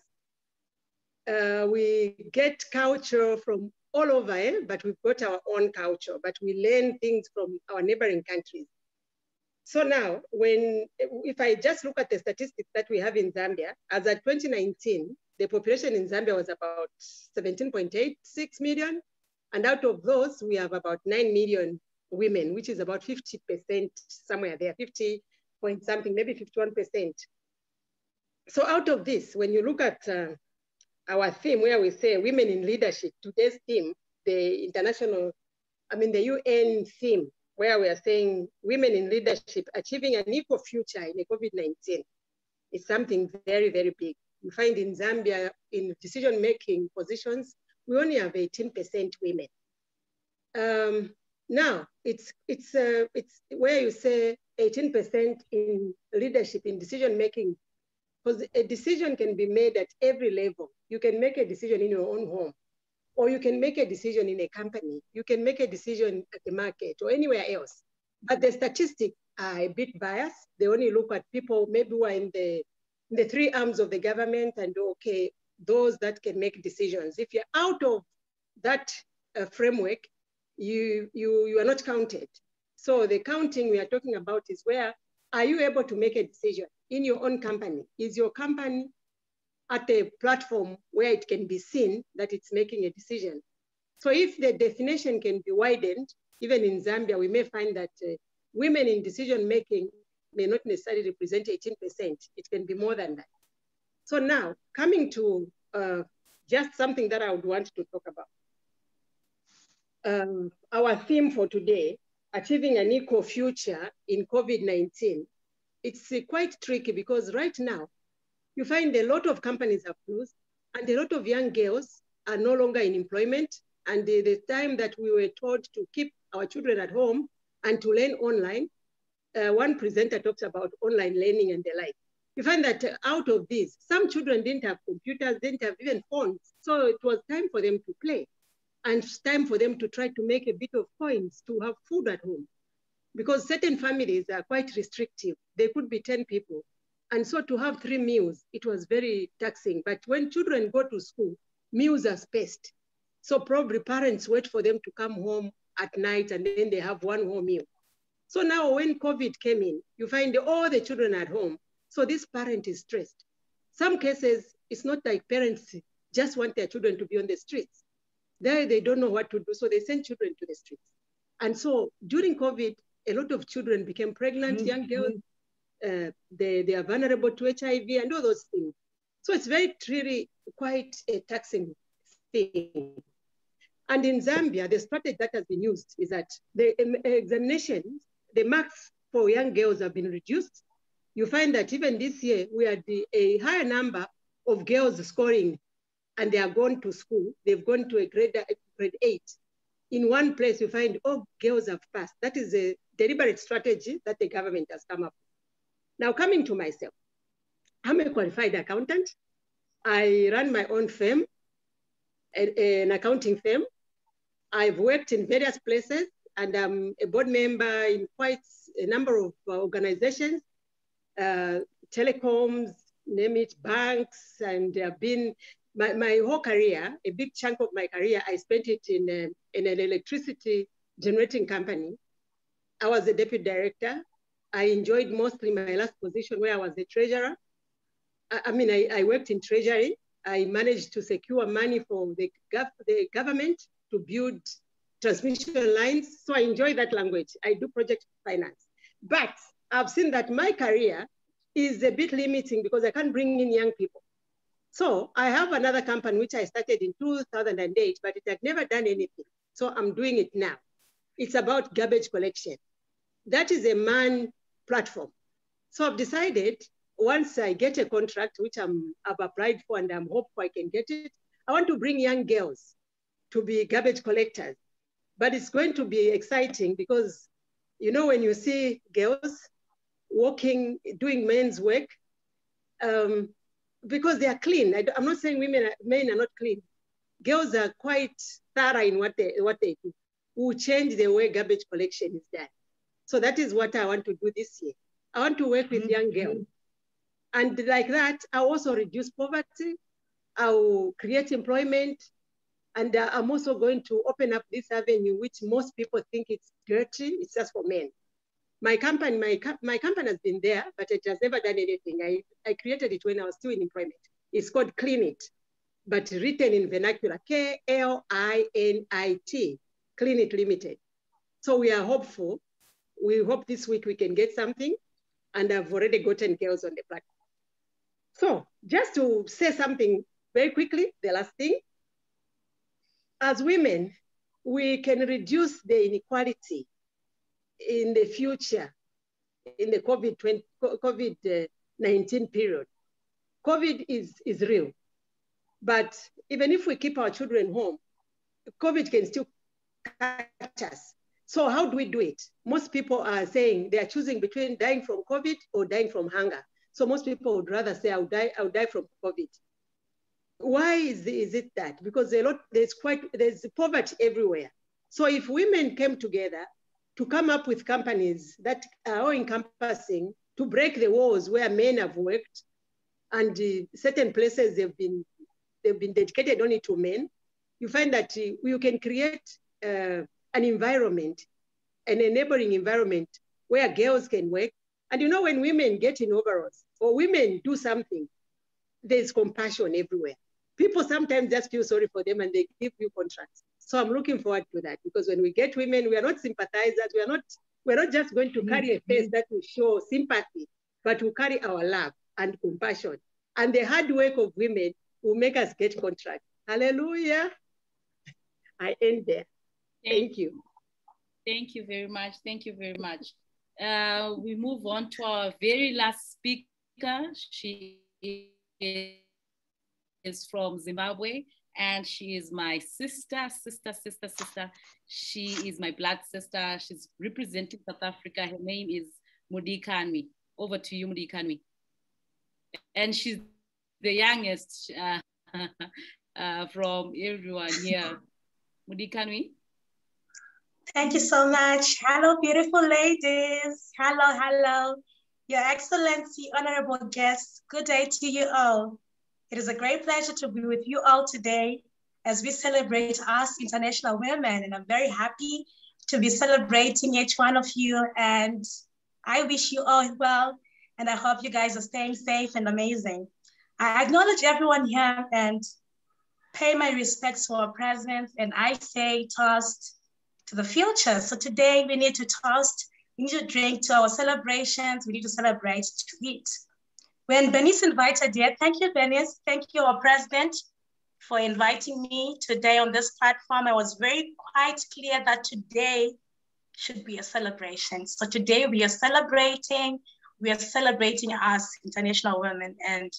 we get culture from all over, but we've got our own culture, but we learn things from our neighboring countries. So now, if I just look at the statistics that we have in Zambia, as at 2019, the population in Zambia was about 17.86 million. And out of those, we have about 9 million women, which is about 50%, somewhere there, 50 point something, maybe 51%. So out of this, when you look at our theme where we say women in leadership, today's theme, the international, the UN theme, where we are saying women in leadership, achieving an equal future in a COVID-19, is something very, very big. You find in Zambia, in decision-making positions, we only have 18% women. Now, it's where you say 18% in leadership, in decision-making, because a decision can be made at every level. You can make a decision in your own home, or you can make a decision in a company. You can make a decision at the market or anywhere else. But the statistics are a bit biased. They only look at people maybe who are in the 3 arms of the government, and okay, those that can make decisions. If you're out of that framework, you are not counted. So the counting we are talking about is where are you able to make a decision in your own company? Is your company at a platform where it can be seen that it's making a decision? So if the definition can be widened, even in Zambia, we may find that women in decision-making may not necessarily represent 18%. It can be more than that. So now, coming to just something that I would want to talk about. Our theme for today, achieving an equal future in COVID-19. It's quite tricky because right now, you find a lot of companies have closed and a lot of young girls are no longer in employment. And the time that we were told to keep our children at home and to learn online, one presenter talks about online learning and the like. You find that out of this, some children didn't have computers, didn't have even phones. So it was time for them to play and time for them to try to make a bit of coins to have food at home. Because certain families are quite restrictive. They could be 10 people. And so to have 3 meals, it was very taxing. But when children go to school, meals are spaced. So probably parents wait for them to come home at night and then they have one whole meal. So now when COVID came in, you find all the children at home. So this parent is stressed. Some cases, it's not like parents just want their children to be on the streets. There they don't know what to do, so they send children to the streets. And so during COVID, a lot of children became pregnant, young girls, they are vulnerable to HIV and all those things. So it's really quite a taxing thing. And in Zambia, the strategy that has been used is that the examinations, the marks for young girls have been reduced. You find that even this year, we had a higher number of girls scoring, and they are going to school. They've gone to a grade 8. In one place, you find all girls have passed. That is a deliberate strategy that the government has come up with. Now, coming to myself, I'm a qualified accountant. I run my own firm, an accounting firm. I've worked in various places, and I'm a board member in quite a number of organizations, telecoms, name it, banks, and I've been, my whole career, a big chunk of my career, I spent it in an electricity generating company. I was a deputy director. I enjoyed mostly my last position where I was the treasurer. I worked in treasury. I managed to secure money for the government to build transmission lines. So I enjoy that language. I do project finance. But I've seen that my career is a bit limiting because I can't bring in young people. So I have another company which I started in 2008, but it had never done anything. So I'm doing it now. It's about garbage collection. That is a man platform. So I've decided once I get a contract, which I've applied for and I'm hopeful I can get it, I want to bring young girls to be garbage collectors. But it's going to be exciting because, you know, when you see girls walking, doing men's work, because they are clean. I'm not saying men are not clean. Girls are quite thorough in what they do, who change the way garbage collection is done. So that is what I want to do this year. I want to work with young girls. And like that, I'll also reduce poverty. I'll create employment. And I'm also going to open up this avenue, which most people think it's dirty. It's just for men. My company has been there, but it has never done anything. I created it when I was still in employment. It's called Clean It, but written in vernacular, K-L-I-N-I-T, Clean It Limited. So we are hopeful. We hope this week we can get something, and I've already gotten girls on the platform. So just to say something very quickly, the last thing, as women, we can reduce the inequality in the future, in the COVID-19 period. COVID is real, but even if we keep our children home, COVID can still catch us. So how do we do it? Most people are saying they are choosing between dying from COVID or dying from hunger. So most people would rather say, I'll die from COVID. Why is it that? Because there's poverty everywhere. So if women came together to come up with companies that are all encompassing, to break the walls where men have worked, and certain places they've been dedicated only to men, you find that you can create an environment, an enabling environment where girls can work. And you know, when women get in overalls or women do something, there's compassion everywhere. People sometimes just feel sorry for them and they give you contracts. So I'm looking forward to that, because when we get women, we are not sympathizers. We're not just going to carry a face that will show sympathy, but we carry our love and compassion. And the hard work of women will make us get contracts. Hallelujah. I end there. Thank you. Thank you very much. Thank you very much. We move on to our very last speaker. She is from Zimbabwe, and she is my sister. She is my blood sister. She's representing South Africa. Her name is Mudikanwi. Over to you, Mudikanwi. And she's the youngest from everyone here. Mudikanwi. Thank you so much. Hello, beautiful ladies. Hello. Your Excellency, honorable guests, good day to you all. It is a great pleasure to be with you all today as we celebrate us International Women, and I'm very happy to be celebrating each one of you, and I wish you all well, and I hope you guys are staying safe and amazing. I acknowledge everyone here and pay my respects to our present, and I say toast to the future. So today we need to toast, we need to drink to our celebrations, we need to celebrate to eat. When Bernice invited here, thank you, Bernice, thank you, our president, for inviting me today on this platform. I was very quite clear that today should be a celebration. So today we are celebrating us, international women, and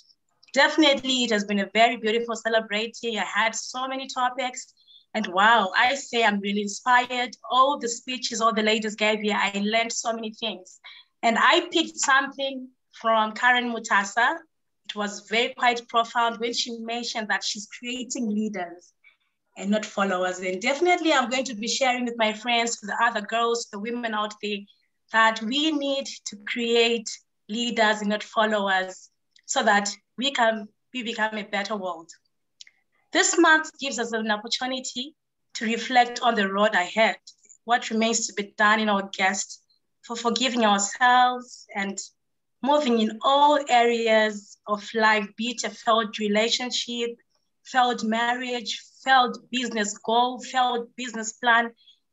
definitely it has been a very beautiful celebrating. I had so many topics, and wow, I say I'm really inspired. All the speeches all the ladies gave here, I learned so many things. And I picked something from Karen Mutasa. It was very quite profound when she mentioned that she's creating leaders and not followers. And definitely I'm going to be sharing with my friends, with the other girls, the women out there, that we need to create leaders and not followers so that we become a better world. This month gives us an opportunity to reflect on the road ahead, what remains to be done in our quest for forgiving ourselves and moving in all areas of life, be it a failed relationship, failed marriage, failed business goal, failed business plan.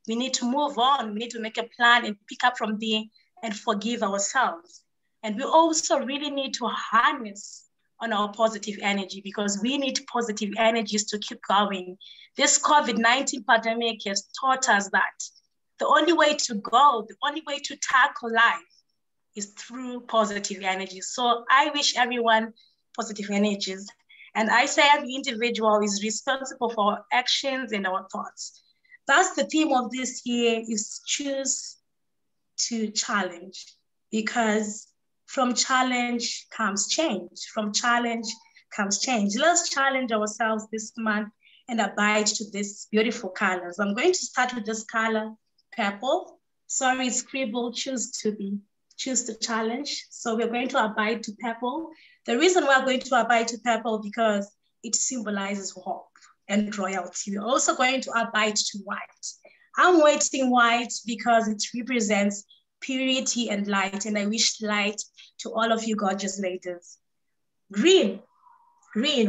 We need to move on. We need to make a plan and pick up from there and forgive ourselves. And we also really need to harness on our positive energy, because we need positive energies to keep going. This COVID-19 pandemic has taught us that the only way to go, the only way to tackle life is through positive energy. So I wish everyone positive energies. And I say every individual is responsible for our actions and our thoughts. That's the theme of this year, is choose to challenge, because from challenge comes change. From challenge comes change. Let's challenge ourselves this month and abide to these beautiful colors. I'm going to start with this color, purple. Sorry, scribble, choose to challenge. So we're going to abide to purple. The reason we're going to abide to purple, because it symbolizes hope and royalty. We're also going to abide to white. I'm waiting white because it represents purity and light, and I wish light to all of you gorgeous ladies. Green,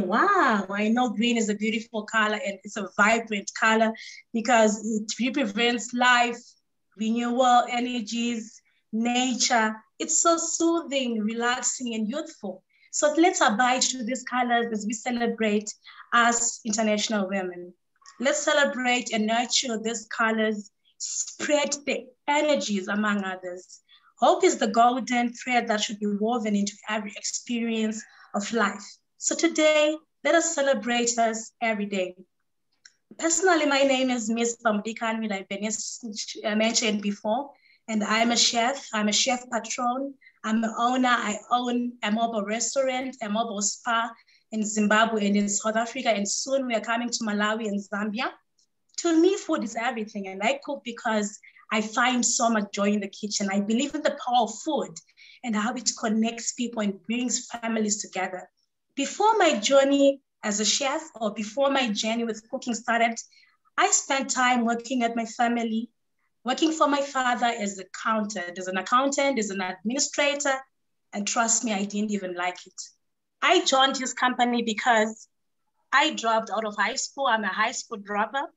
wow, I know green is a beautiful color and it's a vibrant color because it represents life, renewal energies, nature. It's so soothing, relaxing, and youthful. So let's abide to these colors as we celebrate as international women. Let's celebrate and nurture these colors, spread the energies among others. Hope is the golden thread that should be woven into every experience of life. So today, let us celebrate us every day. Personally, my name is Miss Bamudikani, like Bernice mentioned before, and I'm a chef. I'm a chef patron. I'm an owner. I own a mobile restaurant, a mobile spa in Zimbabwe and in South Africa, and soon we are coming to Malawi and Zambia. To me, food is everything, and I cook because I find so much joy in the kitchen. I believe in the power of food and how it connects people and brings families together. Before my journey as a chef, or before my journey with cooking started, I spent time working at my family, working for my father as an accountant, as an administrator, and trust me, I didn't even like it. I joined his company because I dropped out of high school. I'm a high school dropper.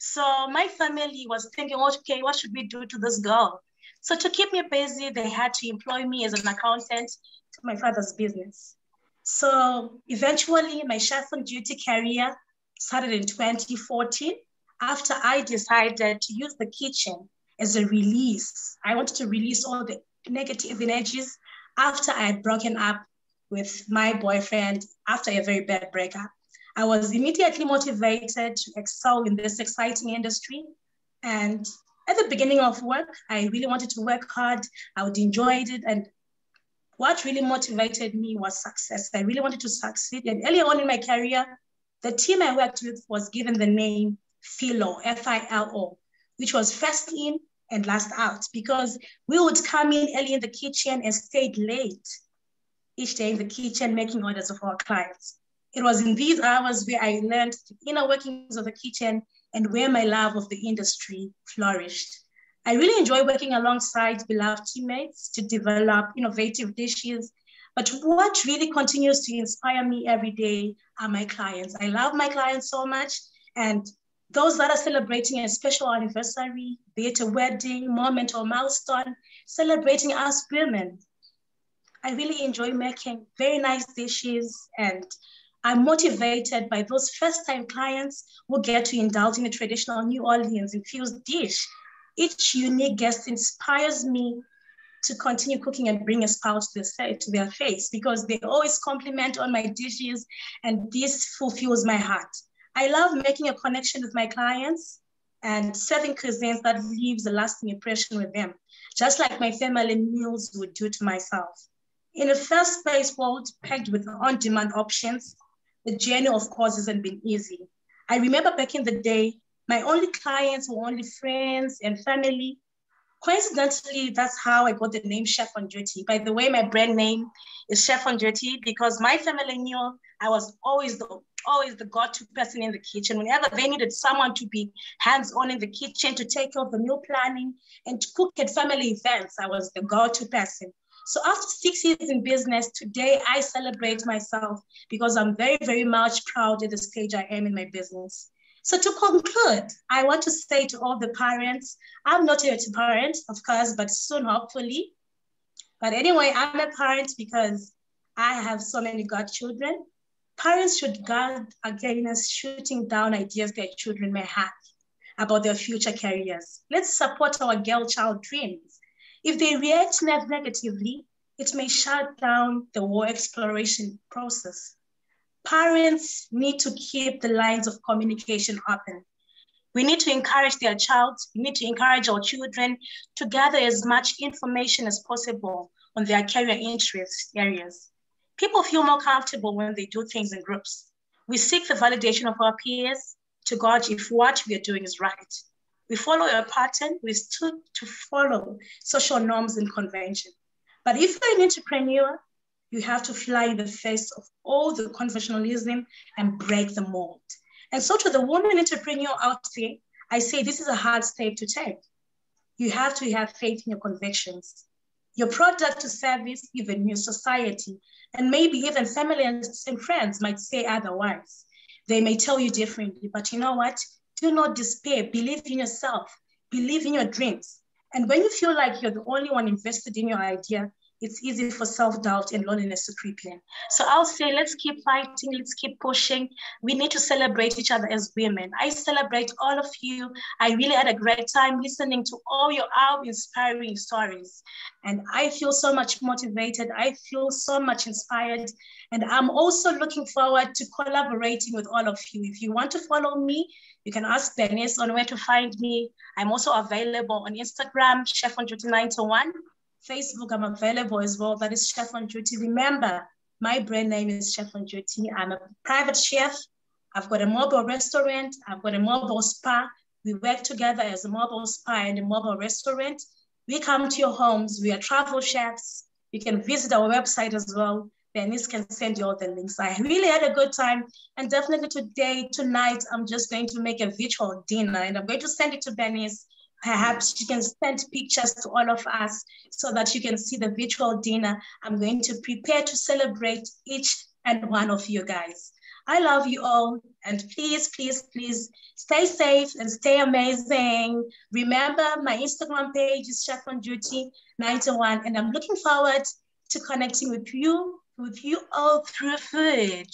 So my family was thinking, okay, what should we do to this girl? So to keep me busy, they had to employ me as an accountant to my father's business. So eventually my chef on duty career started in 2014 after I decided to use the kitchen as a release. I wanted to release all the negative energies after I had broken up with my boyfriend after a very bad breakup. I was immediately motivated to excel in this exciting industry. And at the beginning of work, I really wanted to work hard. I would enjoy it. And what really motivated me was success. I really wanted to succeed. And earlier on in my career, the team I worked with was given the name FILO, F-I-L-O, which was first in and last out, because we would come in early in the kitchen and stayed late each day in the kitchen making orders for our clients. It was in these hours where I learned the inner workings of the kitchen and where my love of the industry flourished. I really enjoy working alongside beloved teammates to develop innovative dishes, But what really continues to inspire me every day are my clients. I love my clients so much. And those that are celebrating a special anniversary, be it a wedding, moment, or milestone, celebrating us women. I really enjoy making very nice dishes, and I'm motivated by those first-time clients who get to indulge in a traditional New Orleans infused dish. Each unique guest inspires me to continue cooking and bring a smile to their face, because they always compliment on my dishes, and this fulfills my heart. I love making a connection with my clients and serving cuisines that leaves a lasting impression with them, just like my family meals would do to myself. In a fast-paced world packed with on-demand options, the journey, of course, hasn't been easy. I remember back in the day, my only clients were only friends and family. Coincidentally, that's how I got the name Chef on Duty. By the way, my brand name is Chef on Duty because my family knew I was always the go-to person in the kitchen. Whenever they needed someone to be hands-on in the kitchen, to take care of the meal planning and to cook at family events, I was the go-to person. So after 6 years in business, today I celebrate myself because I'm very, very much proud at the stage I am in my business. So to conclude, I want to say to all the parents, I'm not yet a parent, of course, but soon, hopefully. But anyway, I'm a parent because I have so many godchildren. Parents should guard against shooting down ideas their children may have about their future careers. Let's support our girl child dreams. If they react negatively, it may shut down the war exploration process. Parents need to keep the lines of communication open. We need to encourage their child, we need to encourage our children to gather as much information as possible on their career interest areas. People feel more comfortable when they do things in groups. We seek the validation of our peers to gauge if what we are doing is right. We follow a pattern, we stood to follow social norms and convention. But if you're an entrepreneur, you have to fly in the face of all the conventionalism and break the mold. And so to the woman entrepreneur out there, I say this is a hard step to take. You have to have faith in your convictions, your product to service, even your society, and maybe even family and friends might say otherwise. They may tell you differently, but you know what? Do not despair, believe in yourself, believe in your dreams. And when you feel like you're the only one invested in your idea, it's easy for self-doubt and loneliness to creep in. So I'll say, let's keep fighting, let's keep pushing. We need to celebrate each other as women. I celebrate all of you. I really had a great time listening to all your inspiring stories. And I feel so much motivated. I feel so much inspired. And I'm also looking forward to collaborating with all of you. If you want to follow me, you can ask Bernice on where to find me. I'm also available on Instagram, Chef on Duty 921. Facebook, I'm available as well. That is Chef on Duty. Remember, my brand name is Chef on Duty. I'm a private chef. I've got a mobile restaurant. I've got a mobile spa. We work together as a mobile spa and a mobile restaurant. We come to your homes. We are travel chefs. You can visit our website as well. Bernice can send you all the links. I really had a good time. And definitely tonight, I'm just going to make a virtual dinner and I'm going to send it to Bernice. Perhaps you can send pictures to all of us so that you can see the virtual dinner I'm going to prepare to celebrate each and one of you guys. I love you all, and please, please, please stay safe and stay amazing. Remember, my Instagram page is Chef on Duty 91, and I'm looking forward to connecting with you all through food.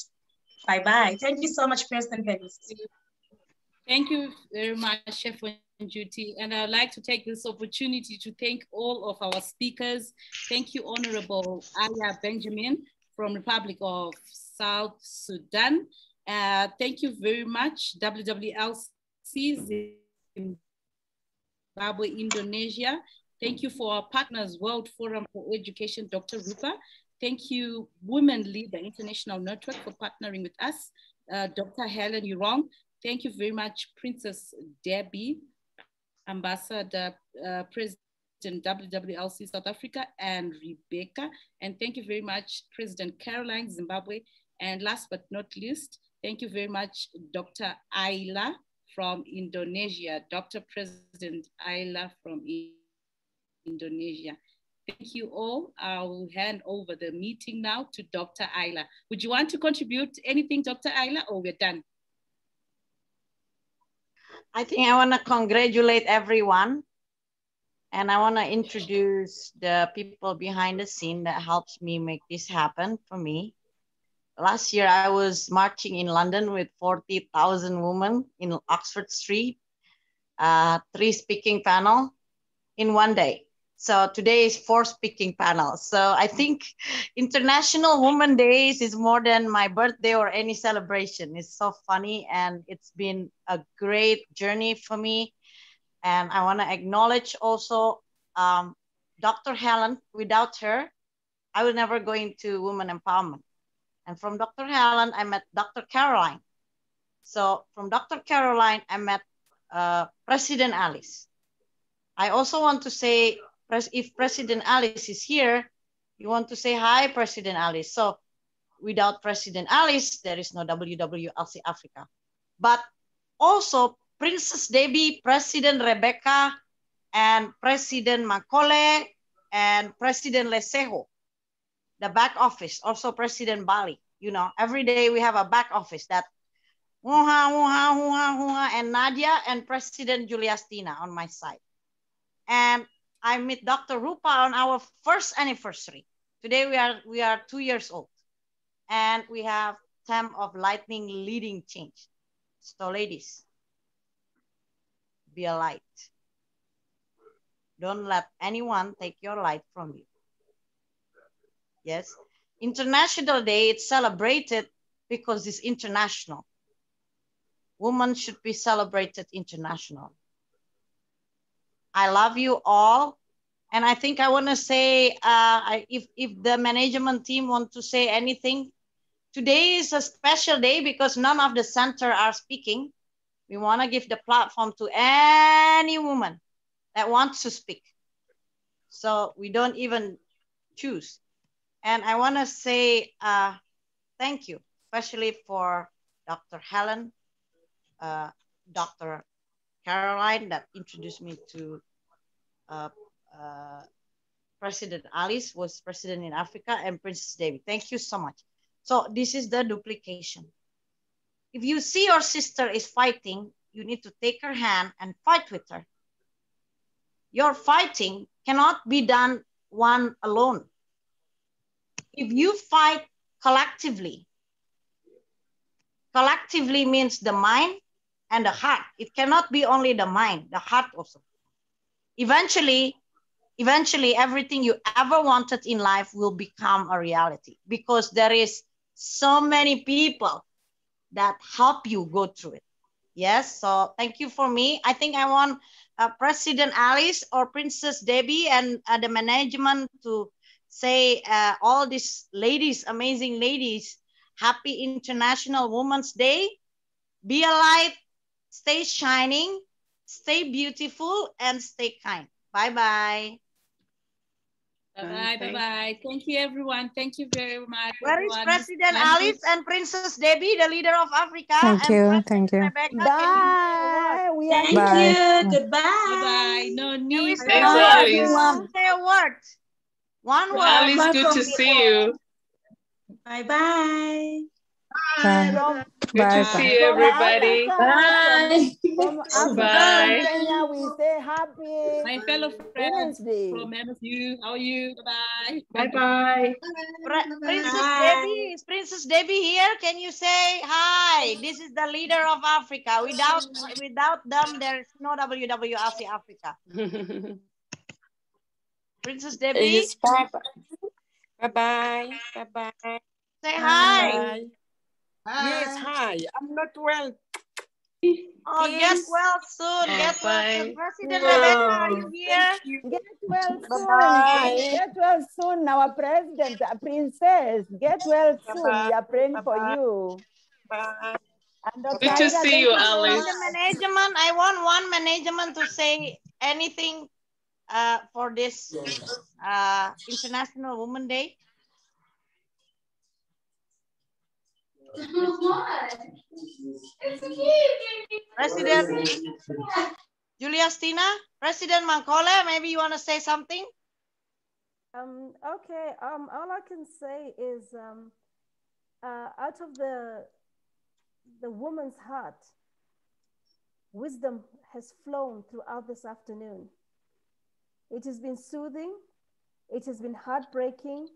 Bye-bye. Thank you so much, President Felis. Thank you very much, Chef on Duty. And I'd like to take this opportunity to thank all of our speakers. Thank you, Honorable Ayla Benjamin from Republic of South Sudan. Thank you very much, WWLC, Zimbabwe, Indonesia. Thank you for our partners, World Forum for Education, Dr. Rupa. Thank you, Women Lead the International Network, for partnering with us. Dr. Helen Huong. Thank you very much, Princess Debbie, Ambassador, President WWLC South Africa, and Rebecca. And thank you very much, President Caroline, Zimbabwe. And last but not least, thank you very much, Dr. Ayla from Indonesia, Dr. President Ayla from Indonesia. Thank you all. I'll hand over the meeting now to Dr. Ayla. Would you want to contribute anything, Dr. Ayla, or we're done? I think I want to congratulate everyone, and I want to introduce the people behind the scene that helps me make this happen for me. Last year, I was marching in London with 40,000 women in Oxford Street, 3 speaking panel in one day. So today is 4 speaking panels. So I think International Women Days is more than my birthday or any celebration. It's so funny, and it's been a great journey for me. And I want to acknowledge also Dr. Helen. Without her, I would never go into women empowerment. And from Dr. Helen, I met Dr. Caroline. So from Dr. Caroline, I met President Alice. I also want to say, if President Alice is here, you want to say hi, President Alice. So without President Alice, there is no WWLC Africa. But also Princess Debbie, President Rebecca, and President Makole, and President Lesego, the back office, also President Bali. You know, every day we have a back office that and Nadia and President Juliastina on my side. And I met Dr. Rupa on our first anniversary. Today we are 2 years old, and we have time of lightning leading change. So ladies, be a light. Don't let anyone take your light from you. Yes, International Day, it's celebrated because it's international. Women should be celebrated international. I love you all. And I think I want to say, if the management team want to say anything, today is a special day because none of the center are speaking. We want to give the platform to any woman that wants to speak. So we don't even choose. And I want to say thank you, especially for Dr. Helen, Dr. Caroline that introduced me to President Alice, was president in Africa, and Princess Debbie. Thank you so much. So this is the duplication. If you see your sister is fighting, you need to take her hand and fight with her. Your fighting cannot be done one alone. If you fight collectively, collectively means the mind and the heart. It cannot be only the mind, the heart also. Eventually, everything you ever wanted in life will become a reality because there is so many people that help you go through it. Yes, so thank you for me. I think I want President Alice or Princess Debbie and the management to say all these ladies, amazing ladies, happy International Women's Day. Be a light, stay shining, stay beautiful, and stay kind. Bye-bye. Bye-bye, bye-bye. Thank you, everyone. Thank you very much. Where is President Alice and Princess Debbie, the leader of Africa? Thank you, thank you. Rebecca, Bye. Thank you. Goodbye. Bye-bye. No need. Say a word. One word. Alice, good to see you. Bye-bye. Bye. Good to see you, everybody. Bye. From Africa Bye. and Kenya, we say happy My fellow friends Wednesday. from MSU, how are you? Bye-bye. Bye-bye. Princess Debbie, is Princess Debbie here? Can you say hi? This is the leader of Africa. Without them, there's no WWLC Africa. Princess Debbie. Yes, bye-bye. Bye-bye. Bye-bye. Say hi. Bye. Yes, hi. I'm not well. Oh, get well soon. Get well soon. President Rebecca, are you here? Get well soon. Bye-bye. Get well soon, our president, princess. Get well soon. We are praying for you. Bye. And Dr. Good to Ayla, see thank you, so Alice. much. The management, I want one management to say anything for this International Women's Day. President Juliastina, President Mankole, maybe you want to say something? Okay, all I can say is out of the woman's heart, wisdom has flown throughout this afternoon. It has been soothing, it has been heartbreaking,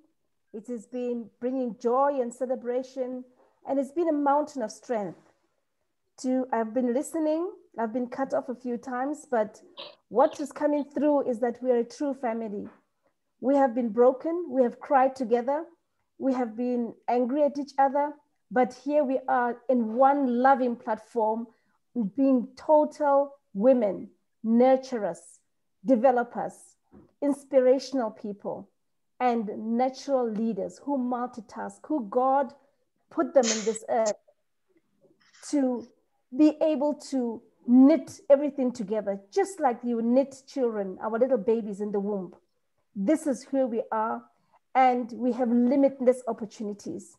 it has been bringing joy and celebration, and it's been a mountain of strength. I've been listening, I've been cut off a few times, but what is coming through is that we are a true family. We have been broken, we have cried together, we have been angry at each other, but here we are in one loving platform, being total women, nurturers, developers, inspirational people, and natural leaders who multitask, who God put them in this earth to be able to knit everything together, just like you knit children, our little babies in the womb. This is who we are, and we have limitless opportunities.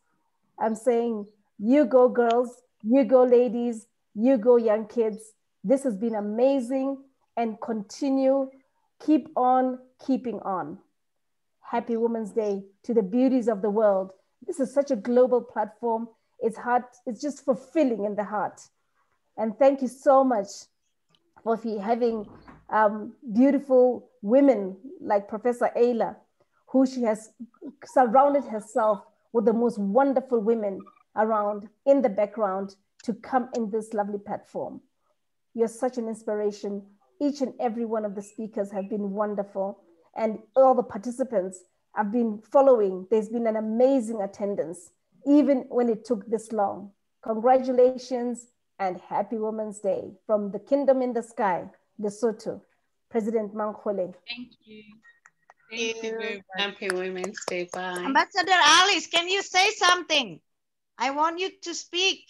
I'm saying, you go girls, you go ladies, you go young kids. This has been amazing, and continue, keep on keeping on. Happy Women's Day to the beauties of the world. This is such a global platform. It's just fulfilling in the heart. And thank you so much for having beautiful women like Professor Ayla, who she has surrounded herself with the most wonderful women around in the background to come in this lovely platform. You're such an inspiration. Each and every one of the speakers have been wonderful, and all the participants have been following. There's been an amazing attendance, even when it took this long. Congratulations and happy Women's Day from the Kingdom in the Sky, Lesotho, President Mankhole. Thank you. Thank you very much. Happy Women's Day. Bye. Ambassador Alice, can you say something? I want you to speak.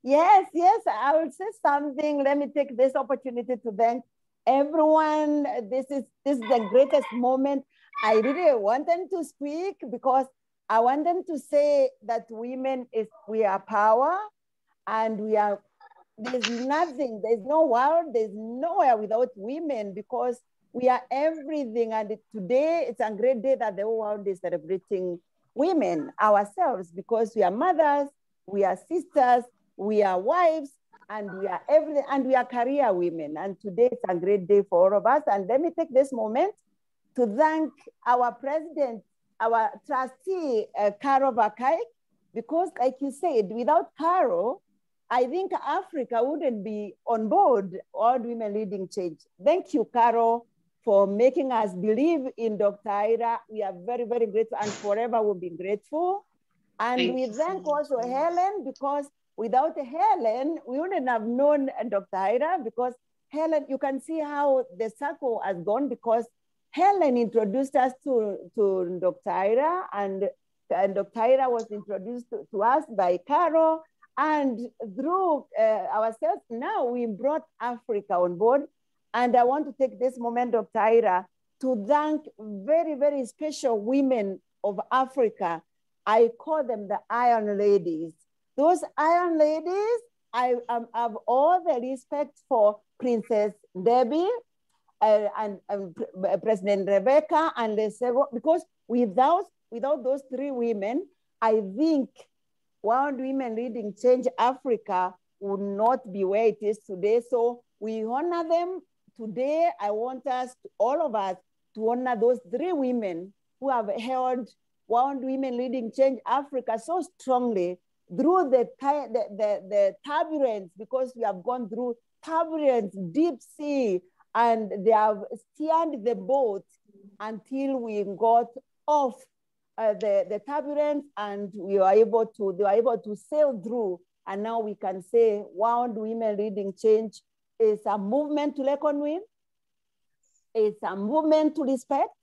Yes, I will say something. Let me take this opportunity to thank everyone. This is the greatest moment. I really want them to speak because I want them to say that we are power, and there's nothing, there's no world, there's nowhere without women, because we are everything. And today it's a great day that the whole world is celebrating women ourselves, because we are mothers, we are sisters, we are wives, and we are everything, and we are career women. And today it's a great day for all of us. And let me take this moment to thank our president, our trustee, Caro Vakai, because like you said, without Caro, I think Africa wouldn't be on board World Women Leading Change. Thank you, Caro, for making us believe in Dr. Ayla. We are very, very grateful, and forever we'll be grateful. And we thank also Helen, because without Helen, we wouldn't have known Dr. Ayla, because Helen, you can see how the circle has gone, because Helen introduced us to Dr. Ayla, and Dr. Ayla was introduced to us by Caro, and through ourselves, now we brought Africa on board. And I want to take this moment, Dr. Ayla, to thank very, very special women of Africa. I call them the Iron Ladies. Those Iron Ladies, I have all the respect for Princess Debbie, and President Rebecca and Lesego, because without those three women, I think World Women Leading Change Africa would not be where it is today. So we honor them today. I want us, all of us, to honor those three women who have held World Women Leading Change Africa so strongly through the turbulence, because we have gone through turbulence, deep sea, and they have steered the boat until we got off the turbulence, and they were able to sail through. And now we can say World Women Leading Change is a movement to reckon with, it's a movement to respect,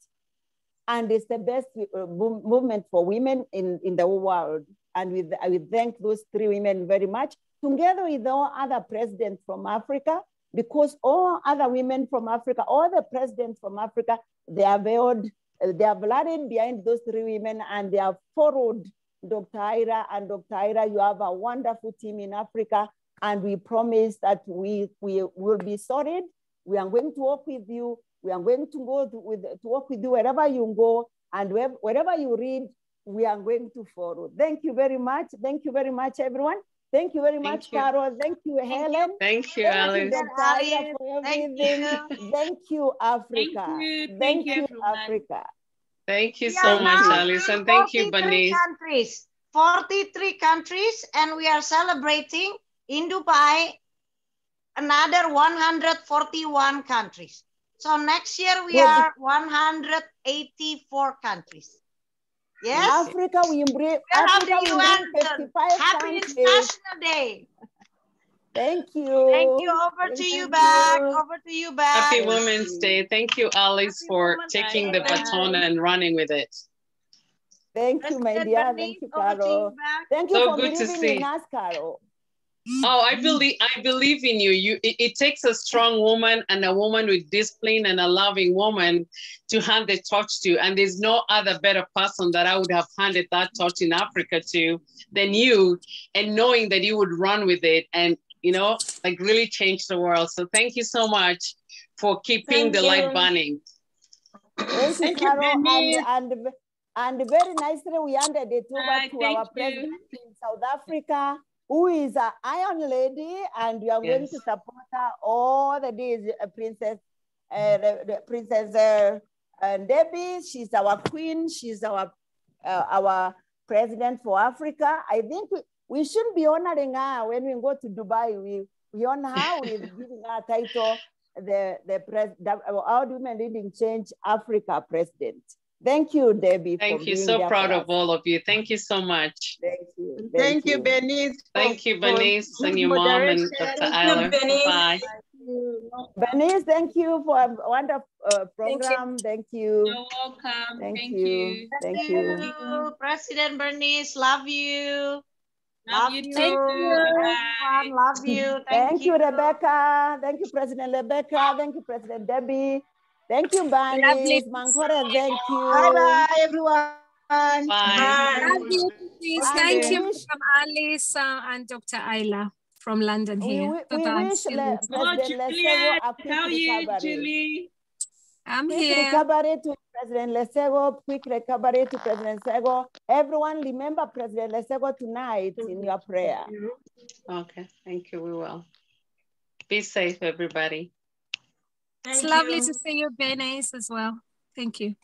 and it's the best movement for women in the whole world. And we thank those three women very much, together with all other presidents from Africa, because all other women from Africa, all the presidents from Africa, they have rallied behind those three women, and they have followed Dr. Ayla. And Dr. Ayla, you have a wonderful team in Africa, and we promise that we will be solid. We are going to work with you, We are going to go to work with you wherever you go, and wherever you read, we are going to follow. Thank you very much. Thank you very much, everyone. Thank you very much, Carol. Thank you, Helen. Thank you, Alice. Thank you, Dr. Ayla, for everything. Thank you, Africa. Thank you, Africa. Thank you so much, Alice, and thank you, Bernice. 43 countries, and we are celebrating in Dubai another 141 countries. So next year we are 184 countries. Yes. Africa, we bring 55 Happy countries. International Day. Thank you. Thank you. Over to you back. Over to you back. Happy Women's Day. Thank you, Alice, for taking the baton and running with it. Thank you, my dear. Thank you, Carol. Thank you for believing in us, Carol. Oh, I believe in you. It takes a strong woman and a woman with discipline and a loving woman to hand the torch to. And there's no other better person that I would have handed that torch in Africa to than you, and knowing that you would run with it and, you know, like really change the world. So thank you so much for keeping the light burning. Thank you, Carol. And very nicely, we handed it over to our president in South Africa, who is an Iron Lady, and we are going to support her all the days, Princess Debbie. She's our queen. She's our president for Africa. I think we should be honoring her when we go to Dubai. We honor her with giving her title, the All Women Leading Change Africa President. Thank you, Debbie. Thank you. So proud of all of you. Thank you so much. Thank you. Thank you, Bernice. Thank you, Bernice, and your mom and Dr. Ayla. Bye. Bernice, thank you for a wonderful program. Thank you. You're welcome. Thank you. Thank you. President Bernice, love you. Love you too. Everyone, love you. Thank you, Rebecca. Thank you, President Rebecca. Thank you, President Debbie. Thank you, Bernice. Mankore, thank you. Bye-bye, everyone. Bye. Love you, please. Thank you from Alice and Dr. Ayla from London here. We wish President Lesego a quick recovery. I'm quick here. recovery to President Lesego, quick recovery to President Lesego. Everyone remember President Lesego tonight in your prayer. Okay, thank you, we will. Be safe, everybody. It's lovely to see you, Bernice, as well. Thank you.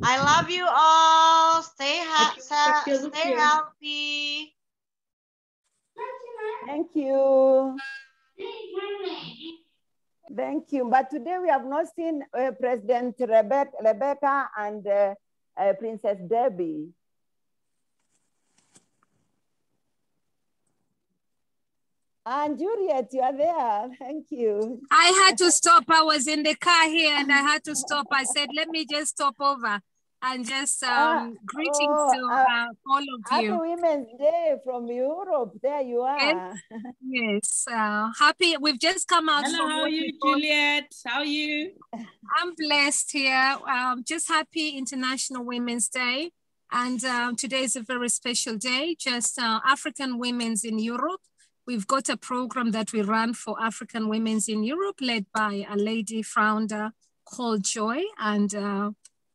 I love you all. Stay healthy. Thank you. Thank you. But today we have not seen President Rebecca and Princess Debbie. And Juliet, you are there. Thank you. I had to stop. I was in the car here and I had to stop. I said, let me just stop over and just greetings to all of Happy you. Women's Day from Europe. There you are. Yes. Happy. We've just come out. Hello, how are you, Juliet? How are you? I'm blessed here. Just happy International Women's Day. And today is a very special day. Just African women's in Europe. We've got a program that we run for African women's in Europe, led by a lady founder called Joy. And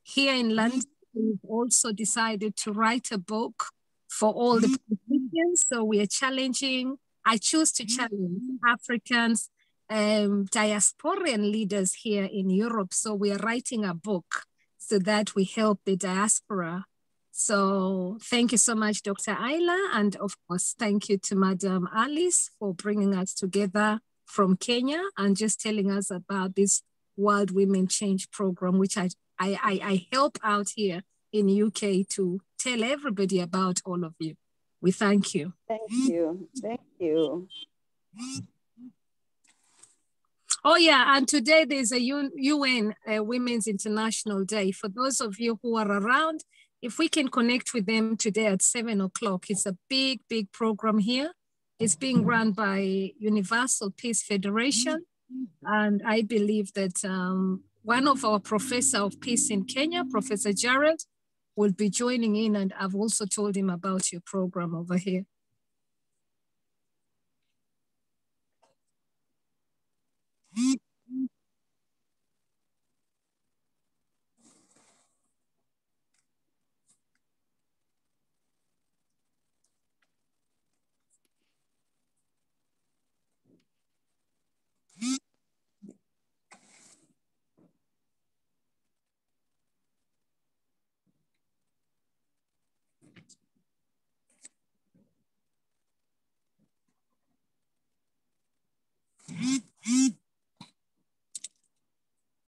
here in London, we've also decided to write a book for all the participants. So we are challenging, I choose to challenge Africans, diasporan leaders here in Europe. So we are writing a book so that we help the diaspora. So thank you so much, Dr. Ayla. And of course, thank you to Madam Alice for bringing us together from Kenya and just telling us about this World Women Change program, which I help out here in UK to tell everybody about all of you. We thank you. Thank you. Thank you. Oh yeah, and today there's a UN Women's International Day. For those of you who are around, if we can connect with them today at 7 o'clock, it's a big, big program here. It's being run by Universal Peace Federation. And I believe that one of our professor of peace in Kenya, Professor Jared, will be joining in. And I've also told him about your program over here.